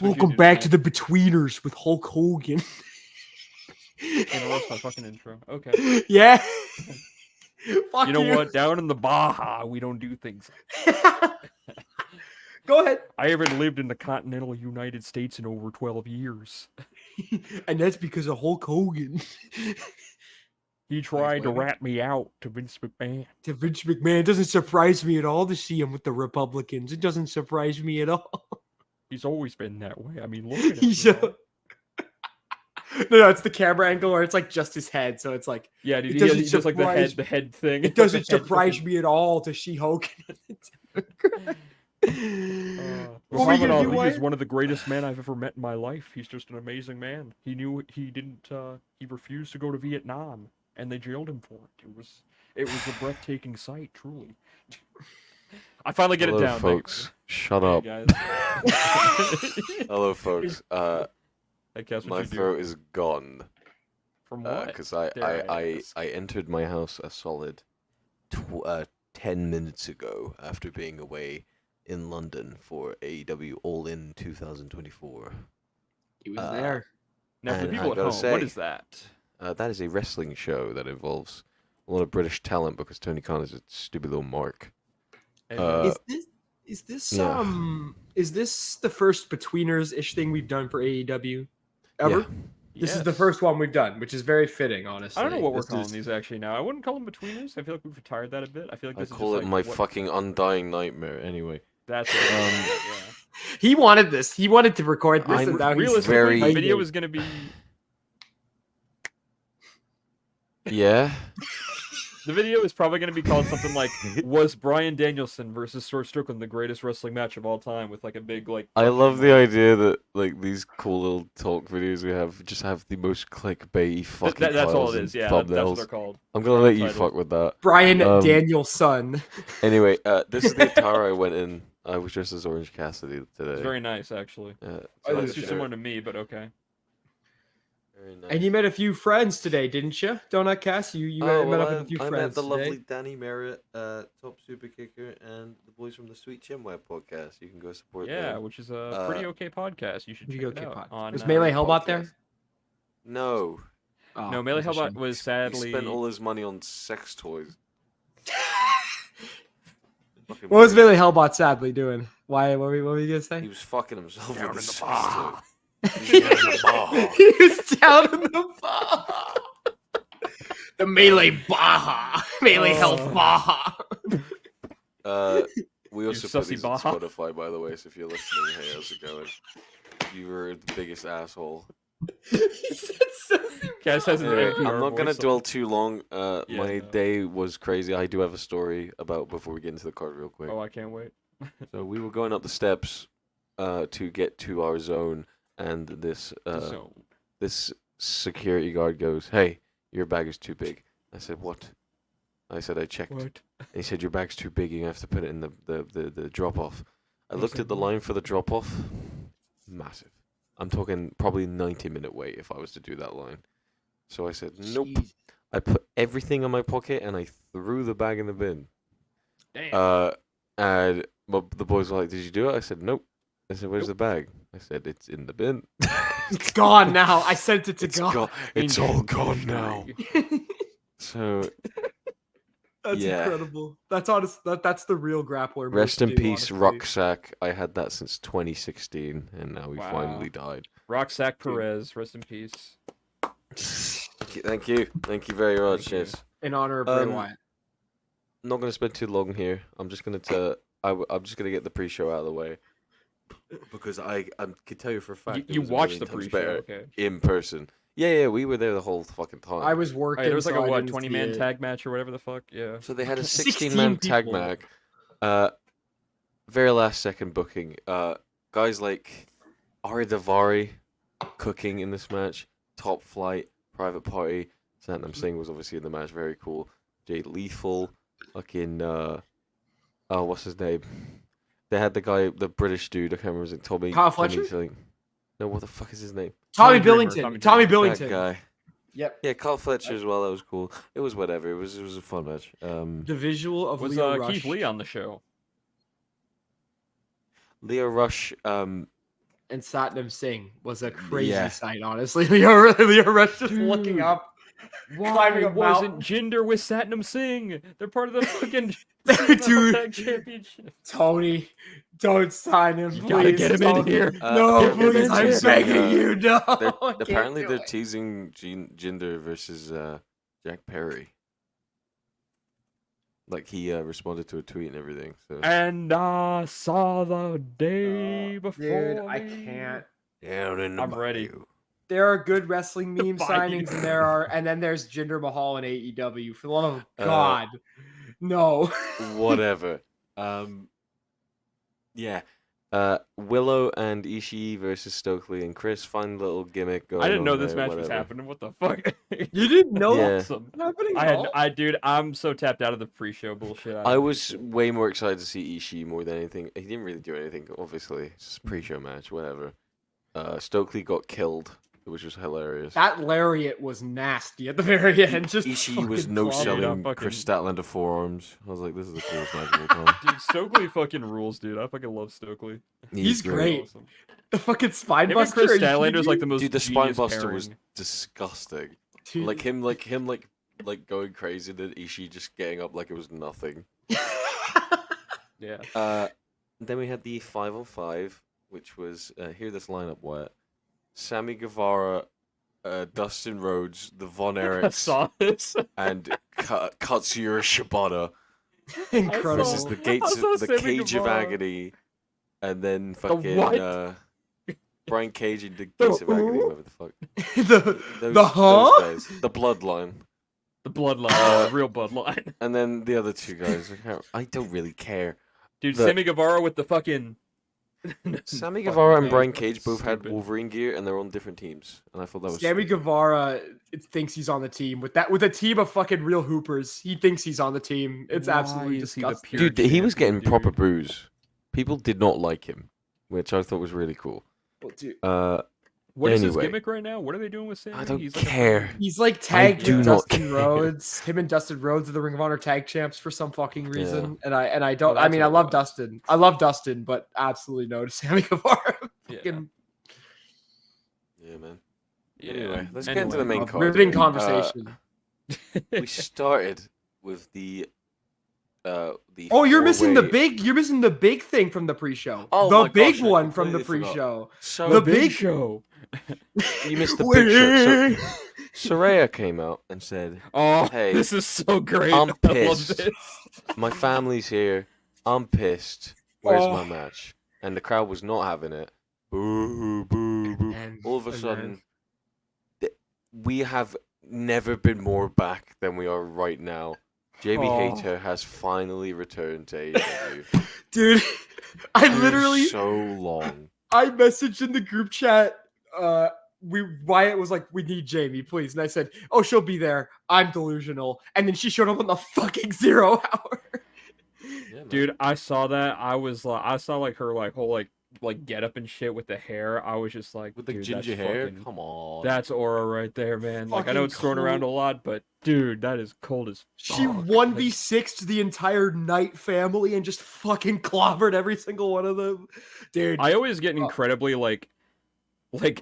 Welcome back to the Betweeners with Hulk Hogan. Interrupts my fucking intro. Okay. Yeah. Fuck you know what? Down in the Baja, we don't do things. Go ahead. I haven't lived in the continental United States in over 12 years. And that's because of Hulk Hogan. He tried to rat me out to Vince McMahon. To Vince McMahon. It doesn't surprise me at all to see him with the Republicans. It doesn't surprise me at all. He's always been that way. I mean, look at him. No, it's the camera angle where it's like just his head, so it's like he does like the head thing. It doesn't surprise me at all to see Hogan. Muhammad Ali is one of the greatest men I've ever met in my life. He's just an amazing man. He knew he refused to go to Vietnam, and they jailed him for it. It was a breathtaking sight, truly. I finally get it down, folks. Mate. Shut up. Hey, Hello, folks. My throat is gone. From what? Because I entered my house a solid 10 minutes ago after being away in London for AEW All In 2024. He was there. Now, for the people at home, what is that? That is a wrestling show that involves a lot of British talent because Tony Khan is a stupid little mark. Is this the first Betweeners-ish thing we've done for AEW ever? Yeah. This is the first one we've done, which is very fitting, honestly. I don't know what we're calling these actually now. I wouldn't call them Betweeners. I feel like we've retired that a bit. I feel like I call it my fucking undying nightmare. Anyway, that's it. Yeah. He wanted this. He wanted to record this, and now realistically, the video is going to be. Yeah. The video is probably going to be called something like "Was Bryan Danielson versus Swerve Strickland the greatest wrestling match of all time?" with like a big like. I love the idea that like these cool little talk videos we have just have the most clickbaity fucking. That's all it is. Yeah, that's what they're called. I'm gonna let you fuck with that. Bryan Danielson. Anyway, this is the attire I went in. I was dressed as Orange Cassidy today. It's very nice, actually. It's too similar to me, but okay. Nice. And you met a few friends today, didn't you? Donut Cass, you met up with a few friends. I met the today. lovely Danny Merritt, Top Super Kicker, and the boys from the Sweet Chin Web podcast. You can go support them. Yeah, which is a pretty okay podcast. You should check it out. Was Melee Hellbot there? No. Oh, no, Melee Hellbot was sadly... He spent all his money on sex toys. What was Melee Hellbot sadly doing? Why? What were you going to say? He was fucking himself down with in the the bar. He was down in the Baja. The Melee Baja. Melee Hell Baja. We also put these on Spotify, by the way, so if you're listening, hey, how's it going? You were the biggest asshole. I'm not going to dwell too long. My day was crazy. I do have a story about before we get into the card real quick. Oh, I can't wait. So we were going up the steps to get to our zone. And this security guard goes, "Hey, your bag is too big." I said, "What?" I said, "I checked." What? And he said, "Your bag's too big. You have to put it in the drop off." I looked at the line for the drop off. Massive. I'm talking probably 90-minute wait if I was to do that line. So I said, "Nope." Jeez. I put everything in my pocket and I threw the bag in the bin. Damn. And the boys were like, "Did you do it?" I said, "Nope." I said, "Where's the bag?" I said, "It's in the bin." It's gone now. I sent it to God. It's all gone now. So that's incredible. That's honest. That's the real grappler. Rest in peace, Rucksack. I had that since 2016, and now he finally died. Rucksack Perez, rest in peace. Thank you very much. Yes. In honor of Bray Wyatt. I'm not going to spend too long here. I'm just gonna get the pre-show out of the way. Because I can tell you for a fact you watched the pre-show in person. Yeah, we were there the whole fucking time. I was working. There was like a 20-man tag match or whatever the fuck. Yeah. So they had a 16-man tag match. Very last second booking. Guys like Ari Daivari cooking in this match. Top Flight, Private Party. Satnam Singh was obviously in the match. Very cool. Jay Lethal. Fucking what's his name? They had the guy, the British dude, I can't remember his name, Tommy. Kyle Fletcher? No, what the fuck is his name? Tommy Billington. Tommy Billington. That guy. Yep. Yeah, Kyle Fletcher as well. That was cool. It was whatever. It was a fun match. The visual of was Leo Rush. Keith Lee on the show? Leo Rush and Satnam Singh was a crazy sight, honestly. Leo Rush just looking up, climbing Why up wasn't mountains. Jinder with Satnam Singh? They're part of the fucking Dude, Tag Championship. Tony, don't sign him, You please. gotta get him in here. No, Apparently please, they're I'm teasing, begging you, no. I can't apparently do they're it. teasing Jinder versus Jack Perry. Like he responded to a tweet and everything. So. And I saw the day before. Dude, I me. can't. Down in the I'm ready. bayou. There are good wrestling meme Bayou. signings, and then there's Jinder Mahal in AEW. For the love of God, no. Whatever. Yeah. Willow and Ishii versus Stokely and Chris. Fun little gimmick going on. I didn't know this there, match was whatever. happening. What the fuck? You didn't know Yeah. that's happening at all? Dude, I'm so tapped out of the pre-show bullshit. I was way more excited to see Ishii more than anything. He didn't really do anything, obviously. It's just a pre-show match, whatever. Stokely got killed, which was hilarious. That lariat was nasty at the very end. Just Ishii was fucking no-selling fucking- Chris Statlander forearms. I was like, this is the coolest match of all time. Dude, Stokely fucking rules, dude. I fucking love Stokely. He's great. Awesome. The fucking spine Him and buster. Chris are you Statlander kidding is like me? the most Dude, the spine genius buster pairing. was disgusting. Dude. Like him going crazy, then Ishii just getting up like it was nothing. Yeah. Then we had the 5-on-5, which was hear this lineup what? Sammy Guevara, Dustin Rhodes, the Von I Erichs, saw this. and Katsuyori Shibata Incredible. versus the gates, I saw the Sammy Cage of Guevara. Agony, and then fucking what? Brian Cage and the Gates of Agony, who? whatever the fuck. the Those huh? guys, the Bloodline. The bloodline, the real bloodline. And then the other two guys. I don't really care. Dude, The- Sammy Guevara with the fucking. Sammy Fucking Guevara and thing. Brian Cage both had Stupid. Wolverine gear, and they're on different teams. And I thought that was Sammy stupid. Guevara thinks he's on the team with a team of fucking real hoopers. He thinks he's on the team. It's Why absolutely is he the disgusting. pure Dude, he was champion, getting proper dude? boos. People did not like him, which I thought was really cool. Well, dude, What is his Anyway. gimmick right now? What are they doing with Sammy? I don't He's like a care. fucking- he's like tagged do with not Dustin care. Rhodes. Him and Dustin Rhodes are the Ring of Honor tag champs for some fucking reason. And I don't. Oh, I mean, I that's what it love was. Dustin. I love Dustin, but absolutely no to Sammy Guevara. Yeah. Fucking Yeah, man. Yeah. Anyway, let's get into the main card. riveting here. conversation. We started with the. Oh, you're missing the four-way- big. You're missing the big thing from the pre-show. Oh the my big gosh, I one from the completely forgot. pre-show. So The Big big- Show. you missed the picture. So Soraya came out and said, Oh, Hey, this is so great. I'm I love pissed. this. "My family's here. I'm pissed. Where's Oh. my match?" And the crowd was not having it. Boo, boo, boo. And- All of a and sudden, we have never been more back than we are right now. Jamie Oh. Hayter has finally returned to AEW. dude, I For literally so long. I messaged in the group chat. Wyatt was like, "We need Jamie, please," and I said, "Oh, she'll be there. I'm delusional." And then she showed up on the fucking 0 hour. Yeah, man. Dude, I saw that. I was like, I saw like her like whole like get up and shit with the hair. I was just like, with the dude, ginger that's hair, fucking- come on. That's aura right there, man. Like I know Fucking it's thrown around a cool. lot, but dude, that is cold as She fuck. 1v6 to the entire Knight family and just fucking clobbered every single one of them, dude. I always get Oh. incredibly like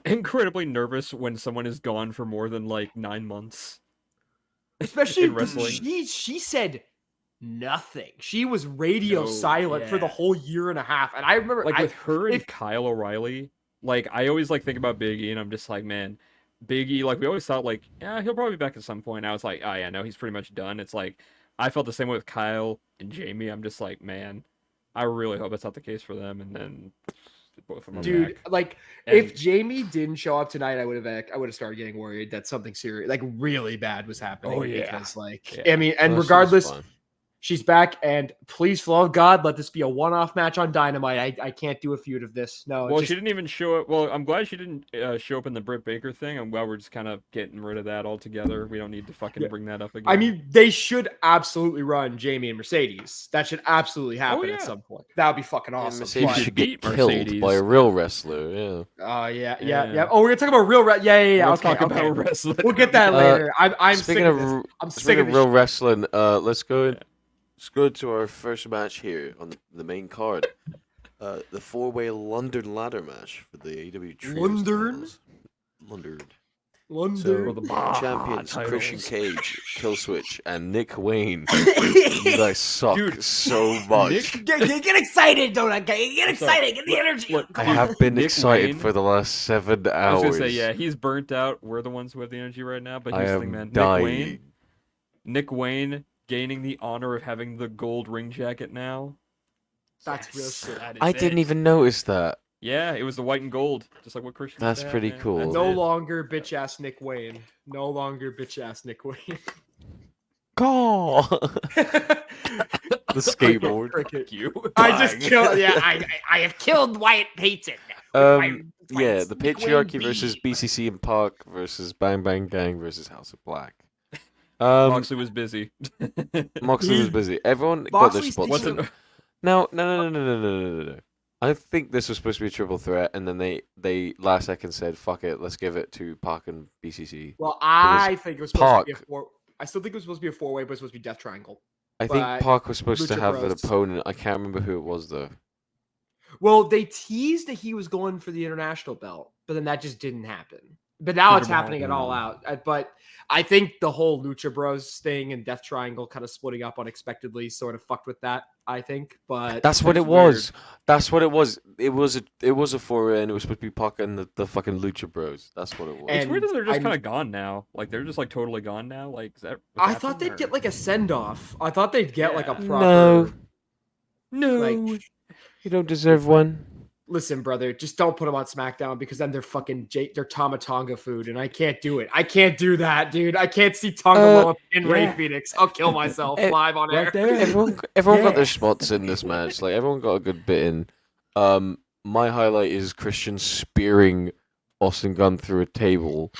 incredibly nervous when someone is gone for more than like 9 months. Especially in wrestling. she said nothing. She was radio No, silent for the yeah. whole year and a half. And I remember Like with her and if- Kyle O'Reilly, like I always like think about Big E and I'm just like, man, Big E, like we always thought like, yeah, he'll probably be back at some point. Now it's like, oh yeah, no, he's pretty much done. It's like I felt the same way with Kyle and Jamie. I'm just like, man, I really hope it's not the case for them. And then both of them are dude, back. like And- if Jamie didn't show up tonight, I would have started getting worried that something serious, like really bad, was happening. Oh, yeah. Because like Yeah. I mean, and Well, she was regardless, fine. she's back. And please, for the love of God, let this be a one-off match on Dynamite. I can't do a feud of this. No, Well, just, she didn't even show up. Well, I'm glad she didn't show up in the Britt Baker thing. I'm glad we're just kind of getting rid of that altogether. We don't need to fucking Yeah. bring that up again. I mean, they should absolutely run Jamie and Mercedes. That should absolutely happen yeah. at some point. That would be fucking Yeah, awesome. Mercedes But- should get Beat killed Mercedes. by a real wrestler. Yeah. Oh yeah. Yeah. Oh, we're gonna talk about real. Yeah. Let's Okay, talk okay. about wrestling. We'll get that later. I'm sick Speaking of of this. r- I'm sick speaking of of this. real wrestling, let's go to our first match here on the main card. the four-way London ladder match for the AEW Trios London? titles. London. London. So, the Baja champions Christian titles. Cage, Killswitch, and Nick Wayne. You guys suck Dude, so much. Get excited, don't get excited, get the energy. Look, I Come on. have been Nick excited Wayne- for the last 7 hours. I was gonna say, yeah, he's burnt out. We're the ones who have the energy right now. But I here's the am thing, man. dying. Nick Wayne gaining the honor of having the gold ring jacket now. That's real shit. That is I it. didn't even notice that. Yeah, it was the white and gold, just like what Christian. That's said, pretty man. cool. That's No it. longer bitch ass Nick Wayne. No longer bitch ass Nick Wayne. Call the the skateboard. Fuck you. I just killed. Yeah, I have killed Wyatt Payton. Yeah, the patriarchy versus BCC and Park versus Bang Bang Gang versus House of Black. Moxley was busy. Moxley was busy. Everyone got their Moxley's spots. What's taking- an- No. I think this was supposed to be a triple threat, and then they last second said, "Fuck it, let's give it to Park and BCC." Well, I think it was supposed Park. to be a four. I still think it was supposed to be a four-way, but it's supposed to be Death Triangle. I think But Park was supposed to Lucha have an Bros. opponent. I can't remember who it was though. Well, they teased that he was going for the international belt, but then that just didn't happen. But now Jinder it's happening at All Out. But I think the whole Lucha Bros thing and Death Triangle kind of splitting up unexpectedly sort of fucked with that. I think, but That's what That's it was. That's what it was. It was a four-way, and it was supposed to be Park and the fucking Lucha Bros. That's what it was. It's And weird that they're just I'm- kind of gone now. Like they're just like totally gone now. Like is that? I thought they'd get like a send off. I thought they'd get like a Yeah. proper. no. Like, You don't deserve one. listen, brother, just don't put them on SmackDown because then they're fucking they're Tama Tonga food, and I can't do it. I can't do that, dude. I can't see Tonga Loa in Ray yeah. Phoenix. I'll kill myself Eh, live on air. right there. Everyone got Yeah. their spots in this match. Like everyone got a good bit in. My highlight is Christian spearing Austin Gunn through a table,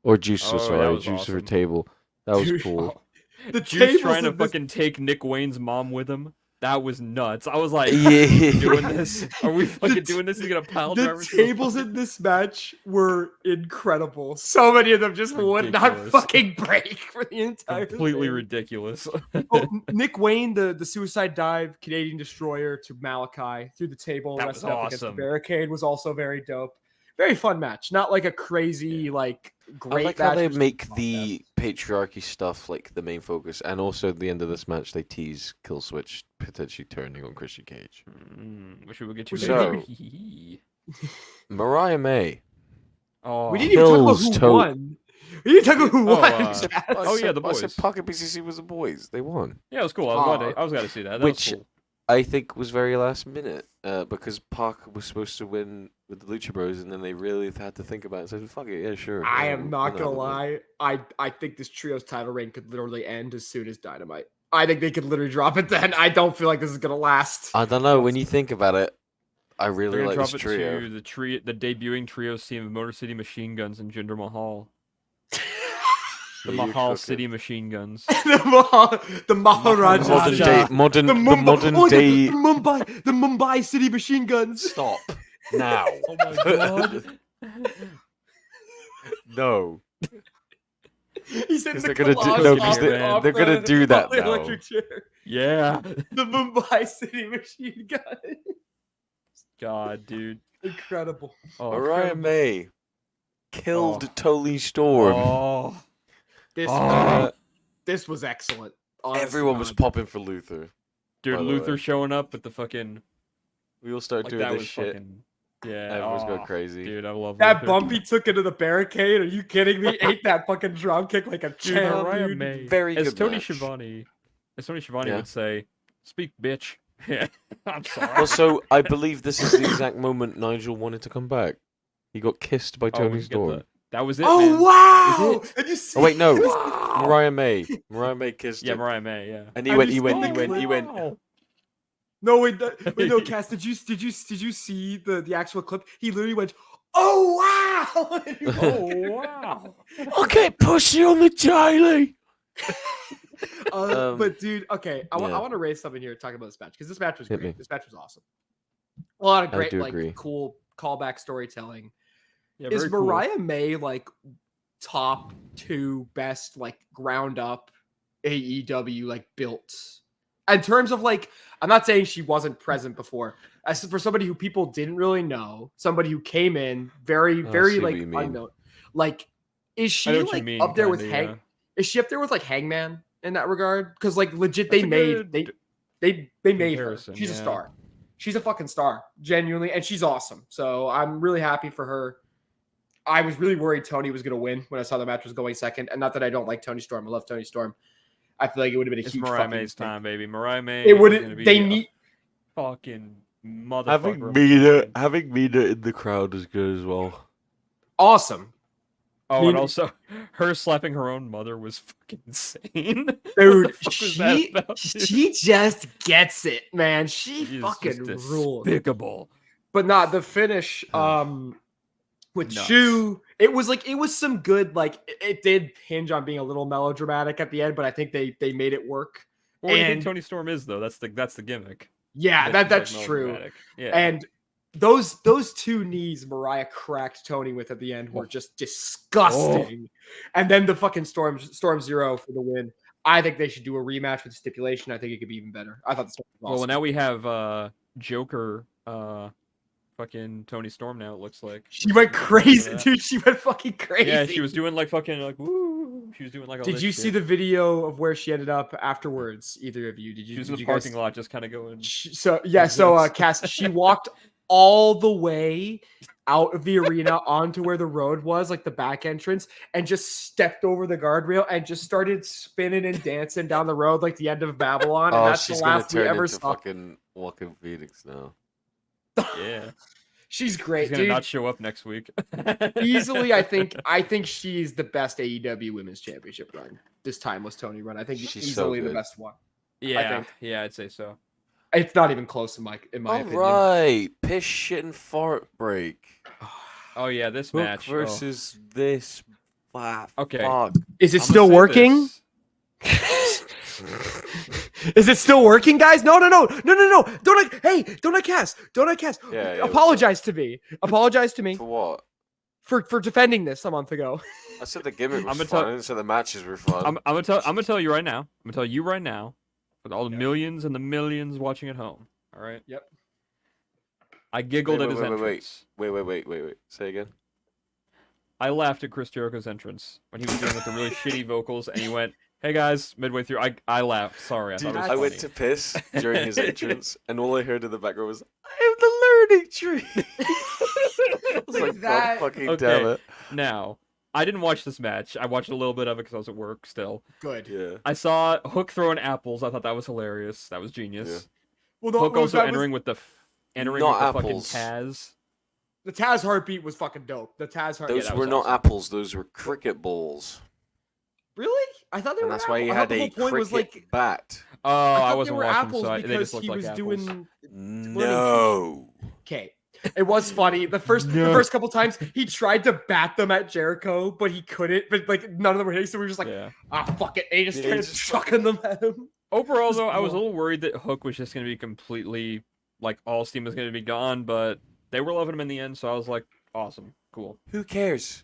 or Juice. Oh, that sorry, was Juice through a awesome. table. That was Dude, cool. The Juice tables trying to in this- fucking take Nick Wayne's mom with him. That was nuts. I was like, Yeah. doing this? Are we fucking t- doing this? He's gonna pile The driver through a tables fucking- in this match were incredible. So many of them just would not Ridiculous. fucking break for the entire completely thing. ridiculous. Oh, Nick Wayne, the suicide dive, Canadian Destroyer to Malachi through the table, That wrestling was up against the awesome. barricade was also very dope. Very fun match. Not like a crazy, like I great like match. how they It was make just the patriarchy stuff like the main focus, and also at the end of this match they tease Killswitch potentially turning on Christian Cage. Wish we would get you. So- maybe. Mariah May. Oh, We didn't even talk about Hills who toe- won. We didn't talk about who Oh, won. uh, Chad. Oh, yeah, the I said boys. Pocket BCC was the boys. They won. yeah, it was cool. I was glad to see that. That Which- was cool. I think was very last minute because Pac was supposed to win with the Lucha Bros, and then they really had to think about it. So fuck it, yeah, sure. I yeah, am we'll not put gonna that in lie. I think this trio's title reign could literally end as soon as Dynamite. I think they could literally drop it then. I don't feel like this is gonna last. there. I don't know. When you think about it, I They're really gonna like drop this it trio. to the debuting trios team of Motor City Machine Guns and Jinder Mahal. The Yeah, you're Mahal cooking. City Machine Guns. the Maharaja. Modern Maharaja. day, modern, The the Mumbai, modern oh, day. the Mumbai City Machine Guns. Stop now. Oh my god. No. He said 'Cause the they're gonna do- Colossus no, 'cause off they- the- off they're gonna the- do that off the now. electric chair. Yeah. The Mumbai City Machine Gun. God, dude. Incredible. Oh, Mariah incredible. May killed Oh. Tony Storm. Oh. This Oh. this was excellent. Honest Everyone to was God. popping for Luther. Dude, By the Luther way. showing up with the fucking We all started like doing that this was shit. fucking yeah. Everyone's oh, going crazy. Dude, I love That Luther. bump he took into the barricade. Are you kidding me? Ate that fucking drum kick like a Dude, champ, Mariah dude. May. Very as good Tony match. Schiavone, Yeah. would say, "Speak, bitch." Yeah, I'm sorry. Also, I believe this is the exact moment Nigel wanted to come back. He got kissed by Oh, Tony we get Storm. the- That was it. Oh man. wow! Is And you see, Oh wait, no. Wow! Mariah May. Mariah May kissed Yeah, him. Mariah May. Yeah. And he Have went, you he went, seen he the went, he clip? went. Wow. No, wait, no, Cass. Did you see the actual clip? He literally went, "Oh wow!" And he went, Oh wow. Okay, pussy on the daily. But dude, okay, I yeah. want to raise something here talking about this match because this match was Hit great. me. This match was awesome. A lot of I great, do like, agree. cool callback storytelling. Yeah, Is very cool. Mariah May like top 2 best like ground up AEW like built In terms of like, I'm not saying she wasn't present before. As for somebody who people didn't really know, somebody who came in very, I very see what like you mean. unknown. Like, is I know she what you like mean, up there with kinda, yeah. Is she up there with like Hangman in that regard? Because like legit, That's they a made good they made her. comparison, She's a yeah. star. She's a fucking star, genuinely, and she's awesome. So I'm really happy for her. I was really worried Tony was going to win when I saw the match was going second, and not that I don't like Tony Storm. I love Tony Storm. I feel like it would have been a It's huge Mariah fucking May's mistake. time, baby. Mariah May It is would. gonna be They a need. fucking motherfucker. Having of Mina, fucking- having Mina in the crowd is good as well. Awesome. Oh, Mina- and also her slapping her own mother was fucking insane. Dude, What the fuck was that about, dude? she just gets it, man. She She is fucking just rules. despicable. But not the finish with Nuts. Shu. It was some good, like it did hinge on being a little melodramatic at the end, but I think they made it work. What do you think And- Tony Storm is though? That's the gimmick. Yeah, That she's, that's like, true. melodramatic. Yeah. And those two knees Mariah cracked Tony with at the end were just disgusting. And then the fucking Storm Zero for the win. I think they should do a rematch with stipulation. I think it could be even better. I thought this was awesome. Well, now we have Joker fucking Tony Storm now, it looks like. She went crazy, dude. She went fucking crazy. Yeah, she was doing like fucking like woo. She was doing like all Did this you see shit. the video of where she ended up afterwards? Either of you? Did you? She was did in the you guys- parking lot just kind of going. So yeah, Like so this. Cass, she walked all the way out of the arena onto where the road was, like the back entrance, and just stepped over the guardrail and just started spinning and dancing down the road like the end of Babylon. And Oh, that's the she's gonna last we turn ever into saw. fucking Walking Phoenix now. Yeah. She's great, She's gonna dude. not show up next week. Easily, I think she's the best AEW Women's Championship run. This timeless Tony run. I think She's so easily the good. best one. Yeah, think. yeah, I'd say so. It's not even close in my All opinion. right, piss, shit, and fart break. Oh yeah, this Hook match versus this. Okay. Fuck. Is it I'm still gonna say working? this. Is it still working, guys? No. Don't I cast? Yeah, Apologize to me. Apologize to me For what? for defending this a month ago. I said the gimmick was I'm gonna fun. tell- I didn't say the matches were fun. I'm gonna tell you right now. I'm gonna tell you right now, with all the millions and the millions watching at home. All right. Yep. I giggled at his wait. entrance. Wait. Say again. I laughed at Chris Jericho's entrance when he was doing like the really shitty vocals, and he went, "Hey guys," midway through. I laughed. Sorry, I Dude, thought it was I funny. went to piss during his entrance, and all I heard in the background was, "I am the learning tree." I was like, That- God fucking Okay. damn it. Now, I didn't watch this match. I watched a little bit of it because I was at work still. Good. Yeah. I saw Hook throwing apples. I thought that was hilarious. That was genius. Well, Hook also that was- entering with the entering Not with the apples. fucking Taz. the Taz heartbeat was fucking dope. The Taz heartbeat. Those that were was not awesome. apples. Those were cricket balls. Really? I thought they And were. that's why he apples. I had thought the a whole point was cricket like. bat. Oh, I I thought they wasn't were watching, apples so they because just looked he like was apples. doing. No. Okay. It was funny. The first couple times he tried to bat them at Jericho, but he couldn't. But like none of them were hitting, so we were just like, Yeah. fuck it. And he just Yeah, started he just chucking them at him. Overall, Just though, I was a cool. little worried that Hook was just going to be completely, like, all steam was going to be gone, but they were loving him in the end, so I was like, awesome, cool. Who cares?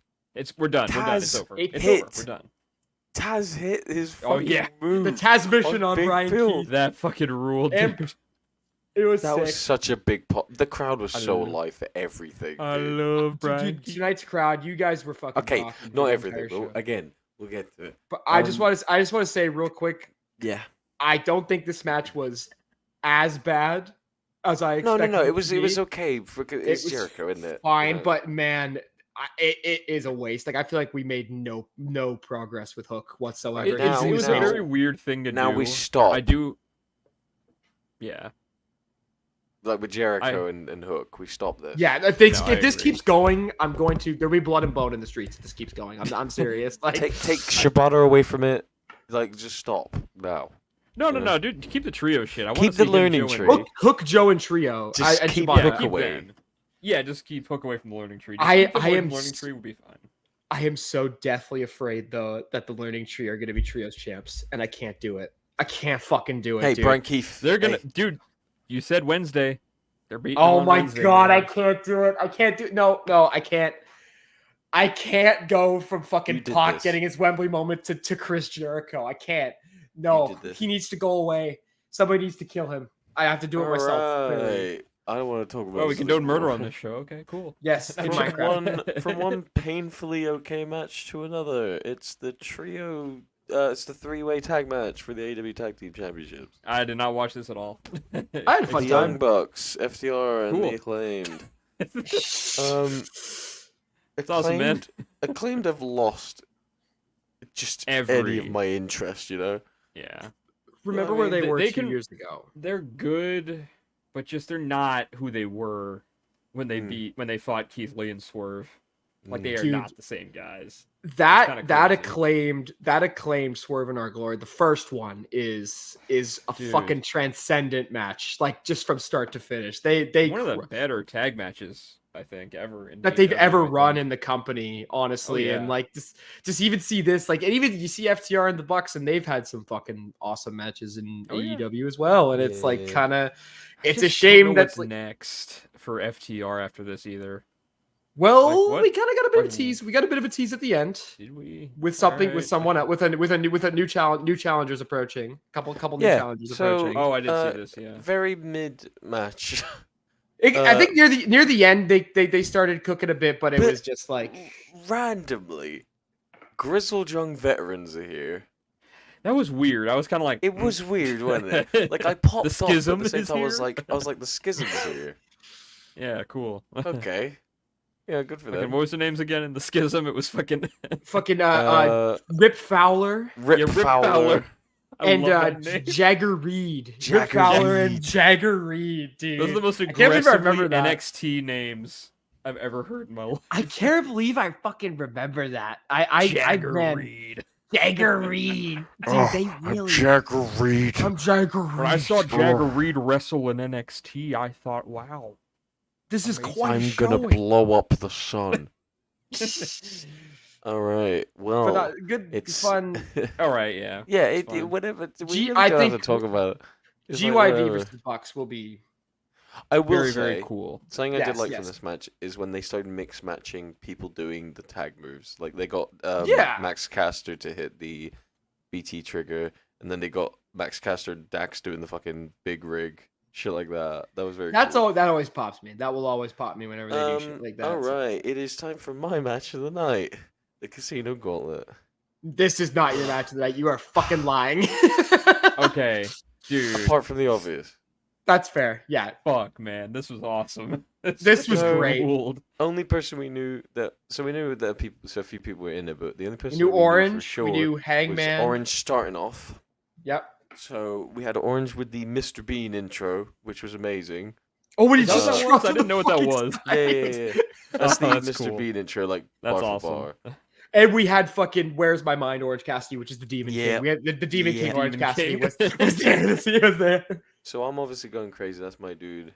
We're done, It's Taz, over. it It's hit. over, we're done. Taz hit his Oh, fucking yeah. move. The Taz mission on Big Brian Bill. Keith. That fucking ruled, And- dude. It was That sick. was such a big pop. The crowd was I so love- alive for everything. I dude. love Brian. Dude, tonight's crowd, you guys were fucking Okay, talking not the everything. entire But show. again, we'll get to it. But I just want to say real quick, Yeah. I don't think this match was as bad as I No. expected. It was to be. okay. It's was Jericho, isn't it? Fine, You know? but man, it is a waste. Like I feel like we made no progress with Hook whatsoever. It now- was now- a very weird thing to now do. we stop. I do. Yeah. Like with Jericho and Hook, we stop this. Yeah, if I this agree. keeps going, there'll be blood and bone in the streets if this keeps going. I'm serious. Like Take Shibata away from it. Like, just stop now. No, dude. Keep the trio shit. I want Keep to the see him, learning Joe, tree. and- Hook, Joe, and Trio. Just and keep Shibata. Hook keep away. them. Yeah, just keep Hook away from the learning tree. Just I keep them am away from the learning s- tree will be fine. I am so deathly afraid though that the Learning Tree are going to be trios champs, and I can't do it. I can't fucking do it. Hey, dude. Brian Keith. They're gonna, hey, dude. You said Wednesday. They're beating. them Oh on my Wednesday, god, I man. can't do it. I can't do no, I can't. I can't go from You fucking did Pac this. getting his Wembley moment to Chris Jericho. I can't. No, did this. he needs to go away. Somebody needs to kill him. I have to do it myself. Clearly. Alright. I don't want to talk about Oh, we this condone murder anymore. on this show. Okay, cool. Yes, in From Minecraft. from one painfully okay match to another. It's the trio. It's the three-way tag match for the AEW Tag Team Championships. I did not watch this at all. I had a fun The time. Young Bucks, FTR, and Cool. the Acclaimed. It's awesome, man. Acclaimed have lost just any Every- of my interest, you know. Yeah. Remember I where mean, they were they 2 can- years ago. They're good, but just they're not who they were when they fought Keith Lee and Swerve. Like they are Dude. not the same guys. kinda That crazy. acclaimed Swerve in Our Glory, the first one is a Dude. fucking transcendent match, like just from start to finish. They One of the better tag matches I think ever in that they've AEW, ever I run think. in the company, honestly. yeah. And like just even see this, like, and even you see FTR and the Bucks, and they've had some fucking awesome matches in Oh, yeah. AEW as well. And it's like Yeah. kind of, I it's a just don't shame know that's what's like, next for FTR after this either. well, what? we kind of got a bit of a Fucking- tease. We got a bit of a tease at the end Did we? with something Alright. with someone else, with a new challengers approaching. Couple new Yeah, challengers so- approaching. Oh, I did Uh, see this. Yeah. Very mid match. I think near the end they started cooking a bit, but it But- was just like Randomly, grizzled young veterans are here. That was weird. I was kind of like, It was weird, wasn't it? Like I popped off, but Schism at the same is time I was here? like, the schism's here. yeah, cool. Okay, yeah, good for Fucking, them. what was the names again in the schism? It was fucking fucking Rip Rip Fowler Rip Fowler. I and love that name. Jagger Reed. Rip Jagger Fowler Reed. and Jagger Reed, dude. Those are the most I can't believe I aggressively remember that. NXT names I've ever heard in my life. I can't believe I fucking remember that. I man, Reed. Jagger Reed. Dude, Oh, they really. Jagger Reed. I'm Jagger Reed. When I saw Jagger Reed wrestle in NXT, I thought, wow. This is Amazing. quite a I'm gonna showing. blow up the sun. All right. Well, But good, it's fun. All right, yeah. Yeah, it's it fine. whatever. We G- really I don't have think to talk about it. It's like, GYV whatever. versus Bucks will be. I will Very, say very cool. something I did Yes, like yes. from this match is when they started mix matching people doing the tag moves. Like they got Yeah. Max Caster to hit the BT trigger, and then they got Max Caster and Dax doing the fucking big rig, shit like that. That was very. That's cool. all. That always pops me. That will always pop me whenever they do shit like that. All right, it is time for my match of the night, the Casino Gauntlet. This is not your match of the night. You are fucking lying. Okay, dude. Apart from the obvious, That's fair. Yeah. Fuck, man. This was awesome. This was So great. Cool. only person we knew that. So we knew that a few people were in it, but the only We person knew that we knew for Orange. sure We knew was Hangman. Orange starting off. Yep. So we had Orange with the Mr. Bean intro, which was amazing. Oh, when he Is that just what that dropped was? I the didn't know what that fucking was. Yeah. sign. That's the Oh, that's Mr. cool. Bean intro, like That's bar awesome. for bar. And we had fucking Where's My Mind Orange Cassidy, which is the Demon Yeah. King. We had the Demon Yeah. King Orange Demon Cassidy King. was there. He was there. So I'm obviously going crazy. That's my dude.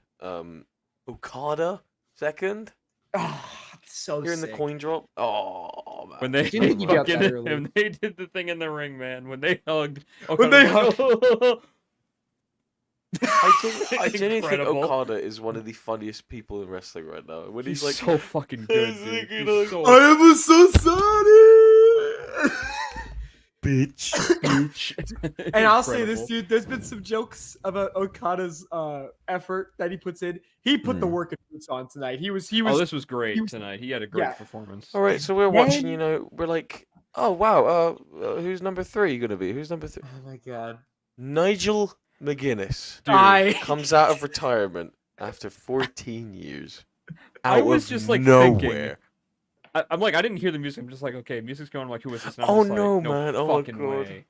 Okada second. Oh, so Here in the sick. coin drop. Oh man. When they Didn't think you'd be fucking, upset early. when they did the thing in the ring, man. When they hugged. When they hugged. I genuinely think Incredible. Okada is one of the funniest people in wrestling right now. When He's he's like, so fucking good, He's dude. like, you He's know, so I am so sorry. bitch. bitch. And I'll say this, Incredible. dude. There's been some jokes about Okada's effort that he puts in. He put the work and boots on tonight. He was. Oh, this was great he was- tonight. He had a great yeah. performance. All right, so we're Then- watching. You know, we're like, oh wow. Who's number 3 gonna be? Who's number 3? Oh my god. Nigel McGuinness Dude, comes out of retirement after 14 years. I Out was of just, like, nowhere. I'm like, I didn't hear the music. I'm just like, okay, music's going. I'm like, who is this? And I'm Oh, just like, no, no man. Oh, my fucking God. way.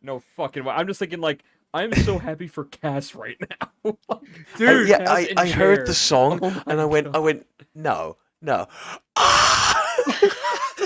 No fucking way. I'm just thinking, like, I'm so happy for Cass right now. Dude, yeah, Cass and I heard the Cher. song Oh my and I went, God. no.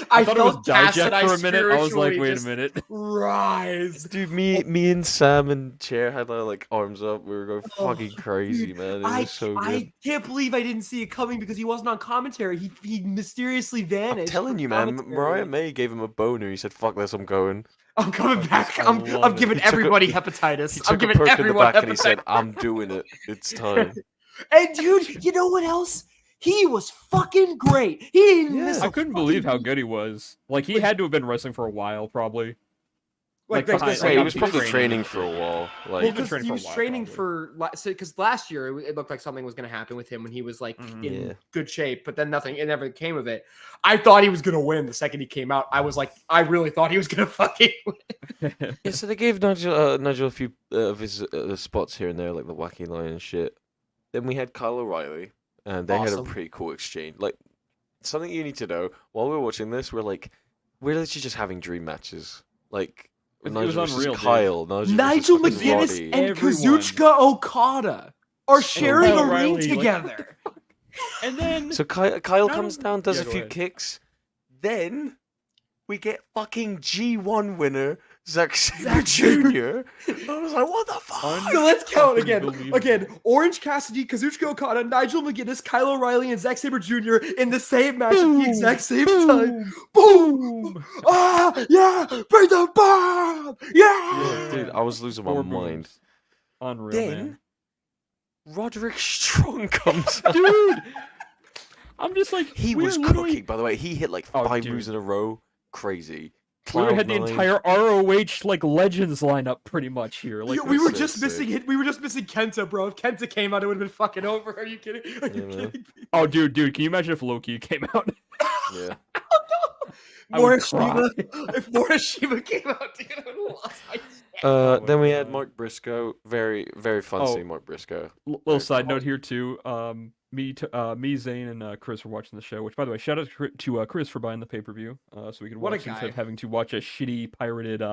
I thought it was felt Cass Dijak and I for a minute. I was like, spiritually wait a just minute. rise. Dude, me and Sam and Chair had our like arms up. We were going fucking crazy, dude, man. It was so good. I can't believe I didn't see it coming because he wasn't on commentary. He mysteriously I'm vanished. telling from you, man. commentary. Mariah May gave him a boner. He said, "Fuck this, I'm going." I'm coming Fuck back. this, I I'm love it. giving He took a- everybody He hepatitis. took I'm a giving perk in the everyone back and he said, hepatitis. "I'm doing it. It's time." And dude, you know what else? He was fucking great. He didn't miss. I a couldn't fucking believe how beat. good he was. Like, he had to have been wrestling for a while, probably. Like, Like, this, Say, he was obviously probably training training and for a shit. while. well, Like, been because training he for a was while, training probably. for because last year it looked like something was going to happen with him when he was like Mhm. in Yeah. good shape, but then nothing. It never came of it. I thought he was going to win the second he came out. I was like, I really thought he was going to fucking win. yeah, so they gave Nigel a few of his spots here and there, like the wacky line and shit. Then we had Kyle O'Reilly, and they had a Awesome. pretty cool exchange. Like, something you need to know, while we were watching this, we're literally just having dream matches. Like, It was Nigel versus unreal, dude. Kyle, Nigel Nigel versus fucking McGuinness Roddy. and Everyone. Kazuchika Okada are So sharing Kyle a ring O'Reilly, like, together. And then So Kyle Not comes only- down, does Yeah, a go few ahead. kicks, then we get fucking G1 winner Zack Sabre Jr. I was like, what the fuck? So let's count again. Unbelievable. Again, Orange Cassidy, Kazuchika Okada, Nigel McGuinness, Kyle O'Reilly, and Zack Sabre Jr. in the same match at the exact same time. Boom! Boom! Ah, yeah! Bring the bomb! Yeah! Oh, dude, I was losing my 4 mind. booms. Unreal, Then man. Roderick Strong comes out. Dude! I'm just like, He we was were literally- cooking, by the way. He hit like Oh, 5 dude. moves in a row. Crazy. We had the Cloud9. entire ROH like Legends lineup pretty much here. Like, Yeah, we were sick, just missing sick. it. We were just missing Kenta, bro. If Kenta came out, it would have been fucking over. Are you kidding? Are you Yeah, man. kidding me? oh, dude, can you imagine if Loki came out? Yeah. I would Morishima. cry. If Morishima came out, dude, I would have lost my shit. Then we my had God. Mark Briscoe. Very, very fun Oh. seeing Mark Briscoe. Little Very side cool. note here too. Me, Zane, and Chris were watching the show. Which, by the way, shout out to Chris for buying the pay-per-view, so we could What a watch instead guy. of having to watch a shitty pirated thing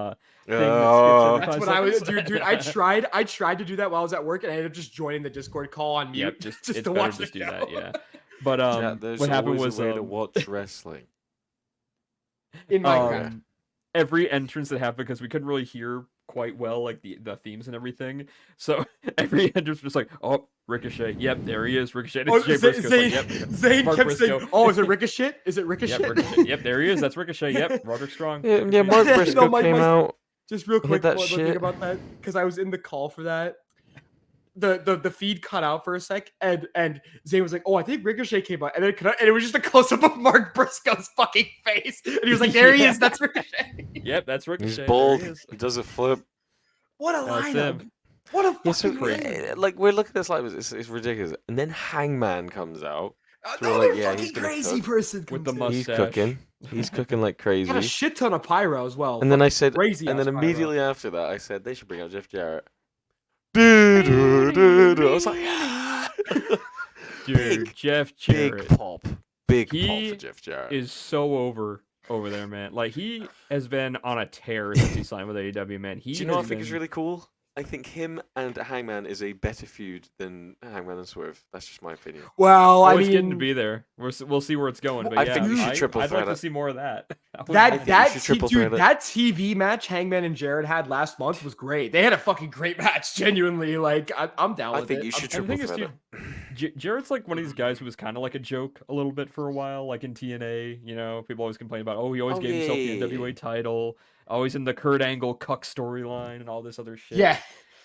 Oh. that skips every That's 5 what I was, seconds. dude. I tried to do that while I was at work, and I ended up just joining the Discord call on mute Yep, just it's to better watch just the do show. that, yeah. But Chat, there's what happened always was a way to watch wrestling. In Minecraft. every entrance that happened, because we couldn't really hear quite well like the themes and everything. So every entrance was just like, oh, Ricochet. Yep, there he is. Ricochet. It's Jay Briscoe. Zane, Like, yep. Zane Mark kept Briscoe. saying, "Oh, is it Ricochet? Is it Ricochet?" Yep, Ricochet. Yep, there he is. That's Ricochet. Yep, Roderick Strong. Yeah, Ricochet. Mark No, Briscoe came my- out. Just real Hit quick, that one thing shit. about that, because I was in the call for that. The feed cut out for a sec, and Zane was like, "Oh, I think Ricochet came out," and then it cut out, and it was just a close up of Mark Briscoe's fucking face, and he was like, "There he Yeah. is. That's Ricochet." Yep, that's Ricochet. He's there bald. he is. He does a flip. What a That's lineup! him. What a Yeah, so fucking lineup! like we're looking at this like it's ridiculous. And then Hangman comes out. so we're Another like, yeah, he's fucking gonna crazy cook. person With the comes in. He's mustache. cooking. He's cooking like Got a crazy. shit ton of pyro as well. And then I said, crazy and ass then pyro. immediately after that, I said they should bring out Jeff Jarrett. I was like, yeah. Dude, Big, Jeff Jarrett big pop, big pop He for Jeff Jarrett. is so over there, man. Like, he has been on a tear since he signed with AEW, man. He Do you know what I has think is been- really cool? I think him and Hangman is a better feud than Hangman and Swerve. That's just my opinion. Well, I Oh, it's getting to mean, be there. We'll see where it's going. But I yeah, think you should triple I'd like threat to it. see more of that. I would that like think you should that triple dude, threat it. that TV match Hangman and Jared had last month was great. They had a fucking great match. Genuinely, like I'm down I with think it. you should And the triple thing is, threat dude, it. Jarrett's like one of these guys who was kind of like a joke a little bit for a while, like in TNA. You know, people always complain about, oh, he always Oh, gave himself the yeah. NWA title, always in the Kurt Angle cuck storyline and all this other shit. Yeah,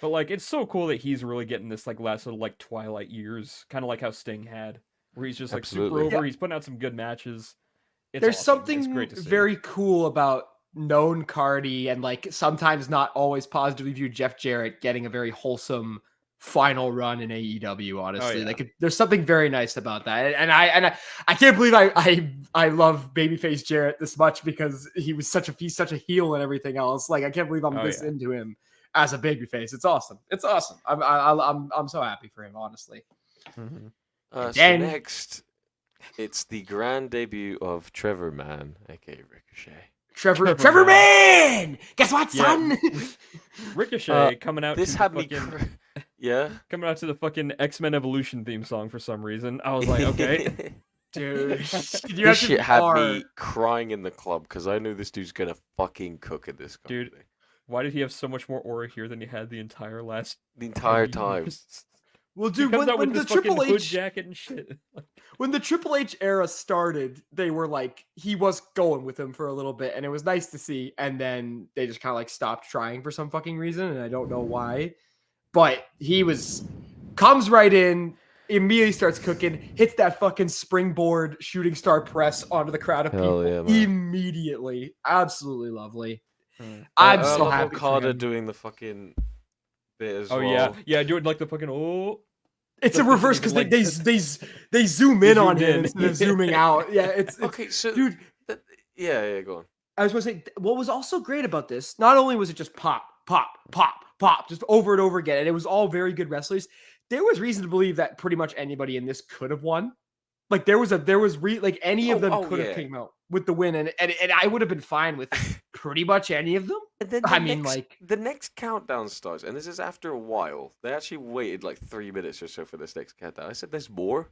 But like, it's so cool that he's really getting this like last little like twilight years, kind of like how Sting had, where he's just like Absolutely. super over. Yeah. He's putting out some good matches. It's there's awesome. It's something great to see. very cool about known Cardi and like sometimes not always positively viewed Jeff Jarrett getting a very wholesome final run in AEW. Honestly, yeah. like there's something very nice about that, and I can't believe I love babyface Jarrett this much because he's such a heel and everything else. Like I can't believe I'm Oh, this yeah. into him as a babyface. It's awesome. It's awesome. I'm so happy for him, honestly. Mhm. So then- next, it's the grand debut of Trevor Mann, aka Ricochet. Trevor Trevor Man, guess what, Yeah. son? Ricochet coming out. This to had the me. fucking, Yeah. coming out to the fucking X-Men Evolution theme song for some reason. I was like, okay. Dude, you This actually shit had are. me crying in the club because I knew this dude's gonna fucking cook at this company. Dude, Why did he have so much more aura here than he had the entire last The entire 30 time. years? Well, He dude, comes out when with the this fucking Triple hood H jacket and shit. when the Triple H era started, they were like he was going with him for a little bit, and it was nice to see. And then they just kind of like stopped trying for some fucking reason, and I don't know why. But he comes right in, immediately starts cooking, hits that fucking springboard shooting star press onto the crowd of Hell people yeah, man. immediately. Absolutely lovely. I'm I so love happy for Okada him. doing the fucking bit as Oh well. yeah, doing like the fucking It's a Like, reverse thinking because he can, they zoom They in on zoomed him in. instead of zooming out. Yeah, it's Okay, so dude. yeah, go on. I was going to say what was also great about this. Not only was it just pop, pop, pop, pop, just over and over again, and it was all very good wrestlers. There was reason to believe that pretty much anybody in this could have won. Like like any of them could have Yeah. came out with the win, and I would have been fine with pretty much any of them. And then I mean, like the next countdown starts, and this is after a while. They actually waited like 3 minutes or so for this next countdown. I said, "There's more."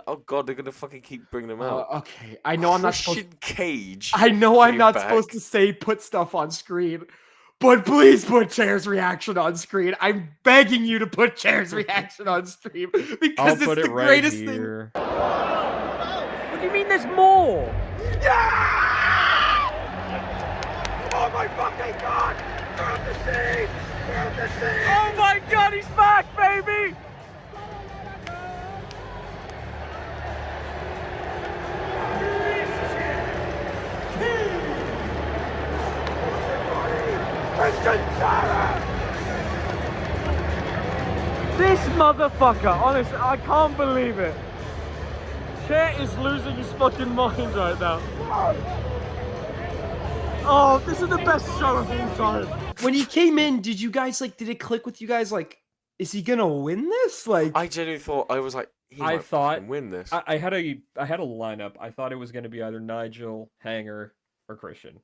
Oh God, they're gonna fucking keep bringing them out. okay, I know I'm not supposed. Christian Cage. I know I'm came not back. supposed to say put stuff on screen, but please put Chair's reaction on screen. I'm begging you to put Chair's reaction on stream because I'll this put is it the right greatest here. What do you mean there's more? thing. Yeah! Oh my fucking God! They're on the scene! They're on the scene! Oh my god, he's back, baby! This motherfucker, honestly, I can't believe it. Chair is losing his fucking mind right now. Oh, this is the best show of all time. When he came in, did it click with you guys? Like, is he gonna win this? Like, I genuinely thought he I might thought- fucking win this. I had a lineup. I thought it was going to be either Nigel, Hanger, or Christian.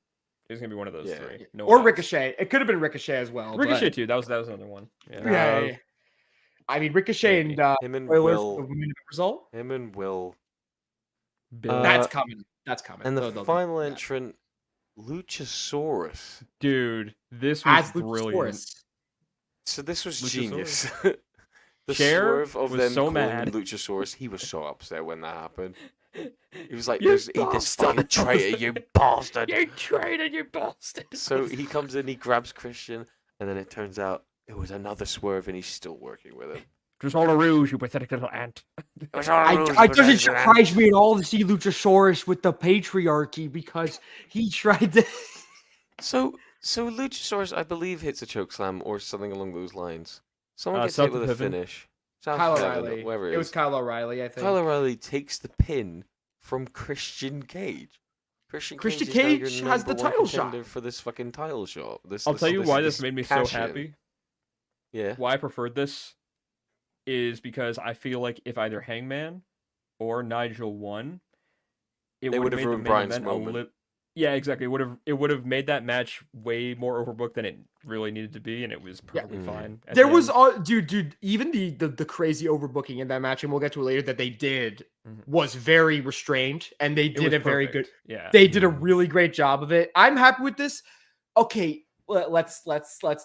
It was going to be one of those Yeah. three. No or doubts. Ricochet. It could have been Ricochet as well. Ricochet but- too. That was another one. Yeah. Yeah. I mean, Ricochet maybe. and him and Oilers Will. for the main result. Him and Will. Bill. That's coming. That's coming. And the They'll do final that. entrant, Luchasaurus. Dude, this was As brilliant. Luchasaurus. So this was Luchasaurus. genius. The Cher swerve of was them so calling mad. him Luchasaurus, he was so upset when that happened. He was like, You "Eat this fucking traitor, you bastard!" You traitor, you bastard. So he comes in, he grabs Christian, and then it turns out it was another swerve, and he's still working with him. It was all a ruse, you pathetic little ant. It was all a ruse, I but doesn't it's an surprise me at all to see Luchasaurus with the patriarchy because he tried to. So Luchasaurus, I believe, hits a chokeslam or something along those lines. Someone gets hit South with a Piven. finish. Kyle South Piven, O'Reilly. whatever It was is. Kyle O'Reilly, I think. Kyle O'Reilly takes the pin from Christian Cage. Christian Christian is now your Cage has the number one title shot. contender for this fucking title shot. I'll tell you why this made me so cash in. happy. Yeah. Why I preferred this is because I feel like if either Hangman or Nigel won, it They would have would've made the ruined main Bryan's event moment. Yeah, exactly. It would have made that match way more overbooked than it really needed to be, and it was perfectly fine. at There the was end. all dude, even the crazy overbooking in that match, and we'll get to it later, that they did Mhm. was very restrained, and they It did was a very good. perfect. Yeah. They did a really great job of it. I'm happy with this. Okay, let's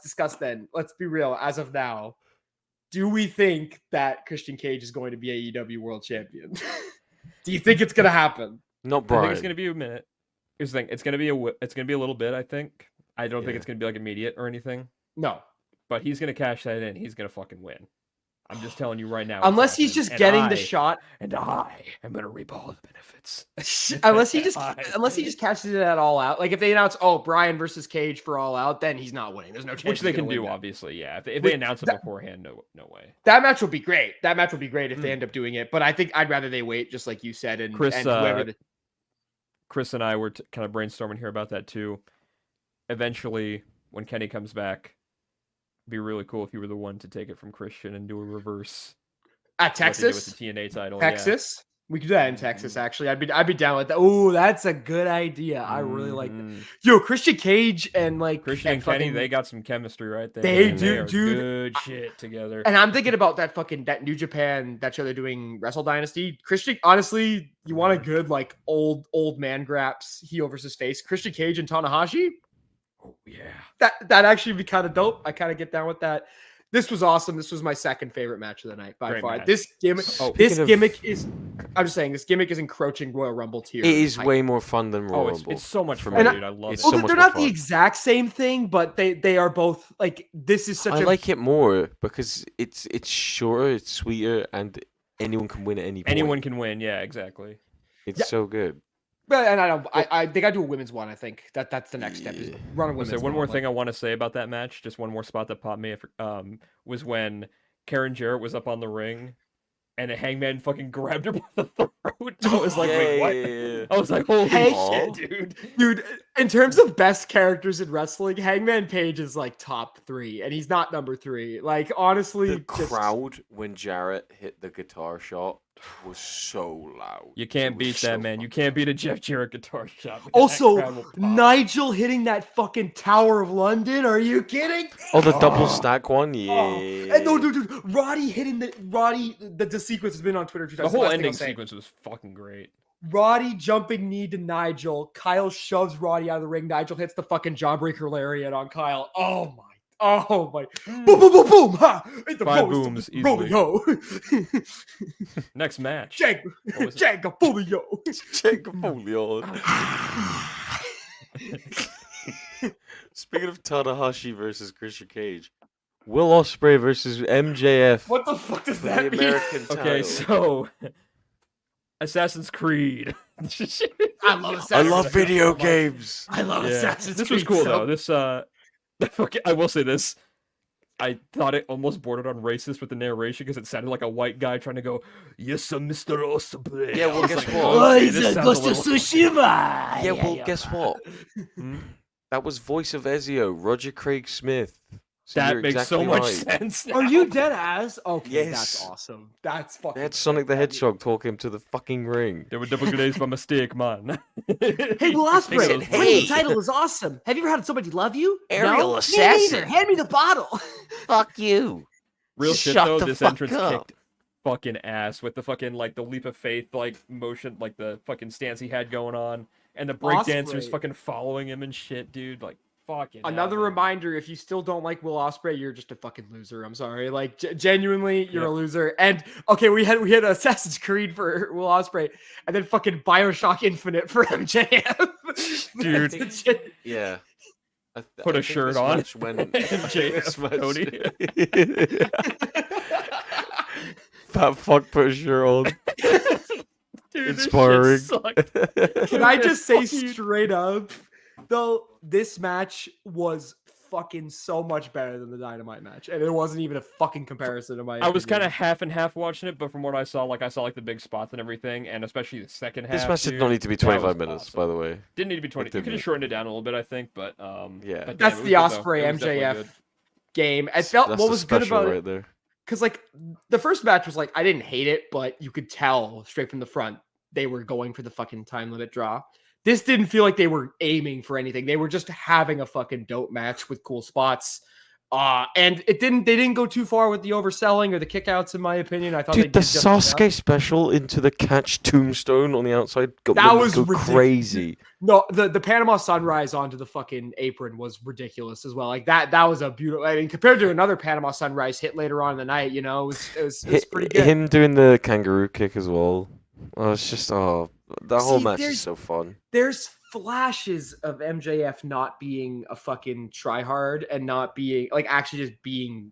discuss then. Let's be real. As of now, do we think that Christian Cage is going to be AEW World Champion? Do you think it's gonna happen? Not I think Bryan. it's gonna be a minute. Here's the thing. It's gonna be a little bit. I think. I don't think Yeah. it's gonna be like immediate or anything. No, But he's gonna cash that in. He's gonna fucking win. I'm just telling you right now. it's unless he's happening. just And getting the I- shot. And I am gonna reap all the benefits. unless he just I- cashes it at All Out. Like if they announce, oh, Bryan versus Cage for All Out, then he's not winning. There's no chance. Which he's they gonna can win do, that. obviously. Yeah. If they But announce it that- beforehand, no way. That match will be great. That match will be great if they Mm. end up doing it. But I think I'd rather they wait, just like you said, and Chris, whoever. Chris and I were kind of brainstorming here about that too. Eventually, when Kenny comes back, it'd be really cool if you were the one to take it from Christian and do a reverse. At like they did Texas, with the TNA title. yeah. Texas, we could do that in Texas. Mhm. Actually, I'd be down with that. Oh, that's a good idea. I really like that. Mhm. Yo, Christian Cage and like Christian and Kenny, fucking- they got some chemistry right there. They man. do, are dude. Good shit together. And I'm thinking about that New Japan, that show they're doing, Wrestle Dynasty. Christian, honestly, you want a good like old man graps heel versus face. Christian Cage and Tanahashi. Oh yeah. That actually be kind of dope. I kind of get down with that. This was awesome. This was my second favorite match of the night by Great far. match. This gimmick, Oh, this speaking of- gimmick is. I'm just saying, this gimmick is encroaching Royal Rumble tier. It is height. way more fun than Royal Oh, it's Rumble. so much for fun, me. dude. I love It's it. Well, so they're much more not the fun. exact same thing, but they are both like this is such I a like it more because it's shorter, it's sweeter, and anyone can win at any point. Anyone can win. Yeah, exactly. It's Yeah. so good. But and I don't. They got to do a women's one. I think that's the next step. Is Yeah. run a So women's. one more gauntlet. thing I want to say about that match, just one more spot that popped me, was when Karen Jarrett was up on the ring, and a Hangman fucking grabbed her by the throat. I was like, wait, what? Yeah. I was like, holy Hey, shit, dude. Dude, in terms of best characters in wrestling, Hangman Page is like top 3, and he's not number 3. Like honestly, The crowd when Jarrett hit the guitar shot was so loud. You can't It was beat so that, man. You fucking can't beat a Jeff Jarrett guitar shot. Man. That Also, crowd will pop. Nigel hitting that fucking Tower of London. Are you kidding? Oh, the double stack one, yeah. And no, dude, Roddy hitting the sequence has been on Twitter 2 The times. whole last thing ending I'll say. sequence was fucking great. Roddy jumping knee to Nigel. Kyle shoves Roddy out of the ring. Nigel hits the fucking jawbreaker lariat on Kyle. Oh my. Boom, boom, boom, boom. Ha! Hit the 5 post. booms easily. Rodeo. Next match. Jagafolio. Check Napoleon. Speaking of Tanahashi versus Christian Cage, Will Ospreay versus MJF. What the fuck does for that the mean? American Okay, title. so Assassin's Creed. I love I Assassin's love Creed video so much. games. I love Assassin's This Creed. was cool so though. This I will say this. I thought it almost bordered on racist with the narration because it sounded like a white guy trying to go, "Yes, sir, Mr. Osprey." Yeah, well, I was guess like, what? okay, he's this a sounds Ghost of little- Tsushima. Yeah, well, guess what? That was voice of Ezio, Roger Craig Smith. So That you're makes exactly so much right. sense. Now. Are you dead ass? Okay, Yes. that's awesome. That's fucking. They had Sonic the Hedgehog talk him to the fucking ring. They were double glazed by mistake, man. Hey, Will Ospreay, said, winning "Hey." the title is awesome. Have you ever had somebody love you? Aerial no? assassin. Me neither. Hand me the bottle. Fuck you. Real shit Shut though, the this fuck entrance up. kicked fucking ass with the fucking like the leap of faith like motion, like the fucking stance he had going on, and the breakdancers Ospreay. fucking following him and shit, dude. Like fucking. Another hell, man. reminder: if you still don't like Will Ospreay, you're just a fucking loser. I'm sorry. Like genuinely, you're Yep. a loser. And okay, we had Assassin's Creed for Will Ospreay, and then fucking BioShock Infinite for MJF. Dude. Yeah. Put a shirt on. When MJF, this match- Cody. Fat fuck put a shirt on. Dude, this shit Inspiring. sucked. Can I just say straight up, though, this match was fucking so much better than the Dynamite match, and it wasn't even a fucking comparison to my. I was kind opinion. of half and half watching it, but from what I saw like the big spots and everything, and especially the second half. This match did dude, not need to be that was 25 minutes, awesome. by the way. Didn't need to be 20. You could didn't. have shortened it down a little bit, I think, but Yeah. but damn, That's it was the good, though. Ospreay It was definitely MJF good. game. I felt That's what the was good special about it right there. because like the first match was like I didn't hate it, but you could tell straight from the front they were going for the fucking time limit draw. This didn't feel like they were aiming for anything. They were just having a fucking dope match with cool spots. And they didn't go too far with the overselling or the kickouts, in my opinion. I thought they Dude, the did just enough. Sasuke special into the catch tombstone on the outside got That me was go ridiculous. crazy. No, the Panama Sunrise onto the fucking apron was ridiculous as well. Like that was a beautiful. I mean, compared to another Panama Sunrise hit later on in the night, you know, it was pretty good. Him doing the kangaroo kick as well. Oh, it's just the whole See, match there's- is so fun. There's flashes of MJF not being a fucking tryhard and not being like actually just being.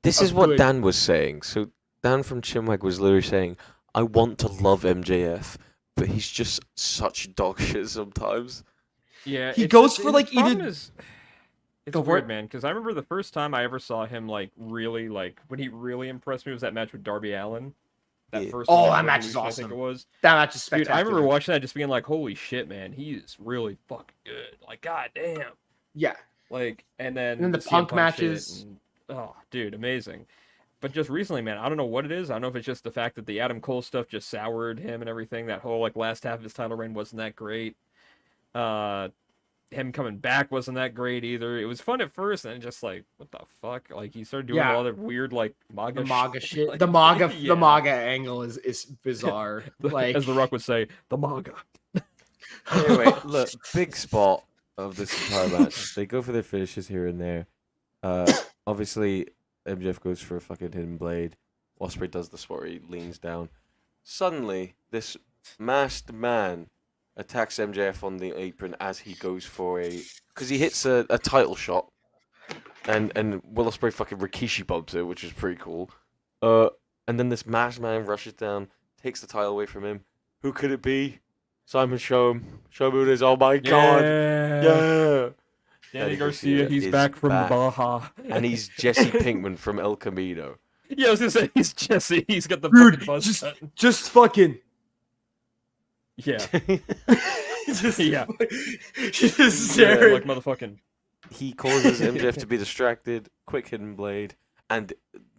This a is what good- Dan was saying. So Dan from Chinwag was literally saying, "I want to love MJF, but he's just such dog shit sometimes." Yeah, He it's goes just- for, and like, the problem either- is- It's Go for weird, it. man, because I remember the first time I ever saw him like really like when he really impressed me was that match with Darby Allin. That Yeah. first Oh, one that at match is Revolution, I awesome. think it was. That match is Dude, spectacular. I remember watching that just being like, "Holy shit, man, he is really fucking good." Like, goddamn. Yeah, Like, and then And then the CM Punk shit matches. and- oh, dude, amazing. But just recently, man, I don't know what it is. I don't know if it's just the fact that the Adam Cole stuff just soured him and everything. That whole like last half of his title reign wasn't that great. Him coming back wasn't that great either. It was fun at first, and then just like, what the fuck? Like he started doing Yeah. all the weird like MAGA the MAGA shit. Like, the MAGA yeah. angle is bizarre. Like as The Rock would say, the MAGA. Anyway, look, big spot of this entire match. They go for their finishes here and there. Obviously, MJF goes for a fucking hidden blade. Ospreay does the spot where he leans down. Suddenly, this masked man attacks MJF on the apron as he goes for because he hits a title shot, and Will Ospreay fucking Rikishi bumps it, which is pretty cool. And then this masked man rushes down, takes the title away from him. Who could it be? Simon Showmoon, oh my god. Yeah. Danny Garcia, he's back from the Baja. And he's Jesse Pinkman from El Camino. Yeah, I was gonna say he's Jesse. He's got the Dude, fucking buzz cut. just fucking. Yeah. just, Yeah. Just Yeah, staring. like motherfucking. He causes MJF to be distracted, quick hidden blade, and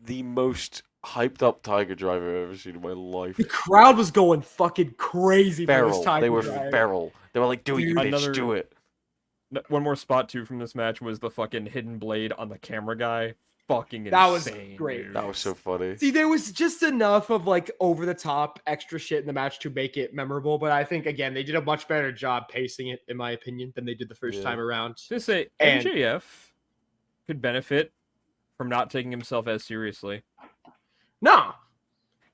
the most hyped up Tiger Driver I've ever seen in my life. The crowd was going fucking crazy for this Feral. time. They were feral. They were like, do it, you bitch, do it. One more spot too from this match was the fucking hidden blade on the camera guy. Fucking That was insane, great. dude. That was so funny. See, there was just enough of like over the top extra shit in the match to make it memorable, but I think again they did a much better job pacing it, in my opinion, than they did the first time around. Just say And- MJF could benefit from not taking himself as seriously. No,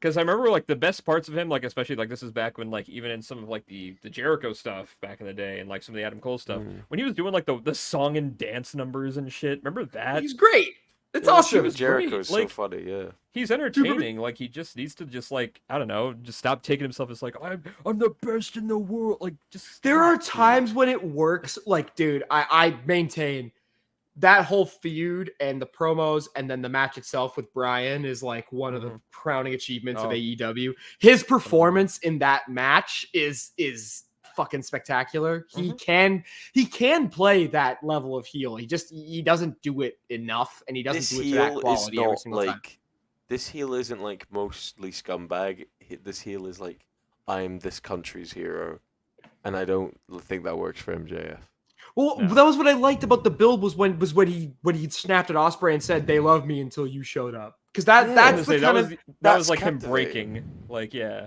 Because I remember like the best parts of him, like especially like this is back when like even in some of like the Jericho stuff back in the day and like some of the Adam Cole stuff when he was doing like the song and dance numbers and shit. Remember that? he's great. It's Yeah, awesome. was Jericho's great. so funny, yeah. He's entertaining. Like he just needs to just like I don't know, just stop taking himself as like I'm the best in the world. Like just There are stop, dude. times when it works. Like, dude, I maintain that whole feud and the promos and then the match itself with Bryan is like one of the crowning achievements of Oh. AEW. His performance in that match is fucking spectacular. He can play that level of heel. He doesn't do it enough, and he doesn't This do it to that heel is quality every not single time. like this heel isn't like mostly scumbag. This heel is like I'm this country's hero, and I don't think that works for MJF. Well, No. that was what I liked about the build was when he snapped at Osprey and said they love me until you showed up, because that's I was the gonna say, kind of that that's was like him captivating. breaking. Like yeah.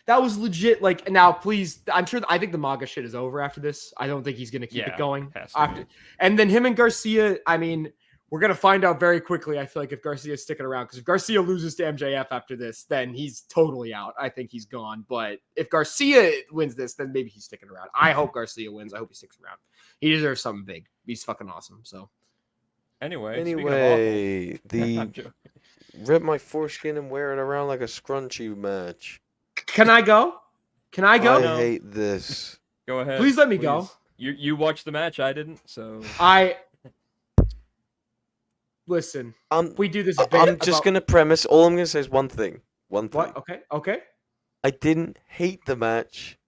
that was legit. Like now, please, I think the MAGA shit is over after this. I don't think he's gonna keep Yeah, it going has to after. be. And then him and Garcia. I mean, we're gonna find out very quickly. I feel like if Garcia's sticking around, because if Garcia loses to MJF after this, then he's totally out. I think he's gone. But if Garcia wins this, then maybe he's sticking around. I hope Garcia wins. I hope he sticks around. He deserves something big. He's fucking awesome. So Anyway, Anyway, speaking of the awful, I'm joking. rip my foreskin and wear it around like a scrunchie match. can I go? Can I go? I No. hate this. Go ahead. Please let me go. please. You watched the match, I didn't, so Listen. I'm We do this. I'm just gonna premise. All I'm gonna say is one thing. One thing. What? Okay. Okay. I didn't hate the match.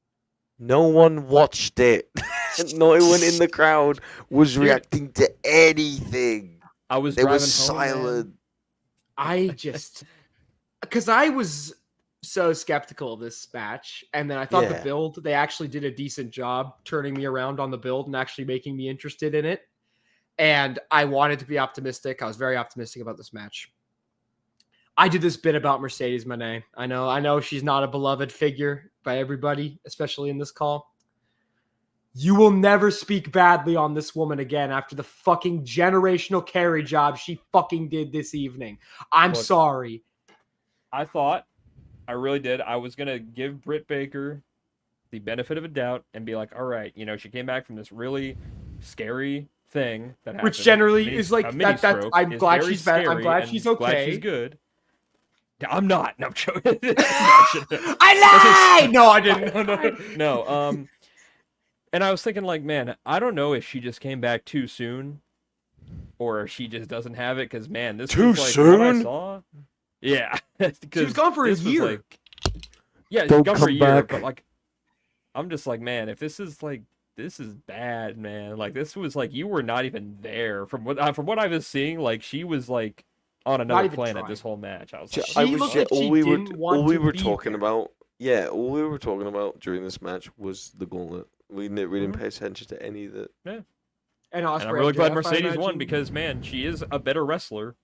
No one watched it. No one in the crowd was Dude. reacting to anything. I was They driving were home, man. silent. I just because I was so skeptical of this match, and then I thought the Yeah. build they actually did a decent job turning me around on the build and actually making me interested in it. And I wanted to be optimistic. I was very optimistic about this match. I did this bit about Mercedes Moné. I know she's not a beloved figure by everybody, especially in this call. You will never speak badly on this woman again after the fucking generational carry job she fucking did this evening. I'm Look, sorry. I really did. I was gonna give Britt Baker the benefit of a doubt and be like, all right, she came back from this really scary thing that happened. Which generally Mini- is like a that. mini That's stroke I'm is glad very she's better. I'm scary glad and she's glad okay. she's good. I'm not. No, I'm joking. I lied. No, I didn't. No. No, and I was thinking, like, man, I don't know if she just came back too soon, or if she just doesn't have it. Because man, this Too was like what I soon? saw. Yeah, She was gone for a this was, year. like- yeah, she's Don't gone for a come year. back. But like, I'm just like, man, if this is like, this is bad, man. Like, this was like you were not even there from what I was seeing. Like, she was like on another even planet trying. this whole match. I was She like, I looked was like just, she all we were didn't want to be talking there. about. Yeah, all we were talking about during this match was the gauntlet. We didn't pay attention to any of it. And and Osprey I'm really glad MJF, I Mercedes won imagine. because man, she is a better wrestler.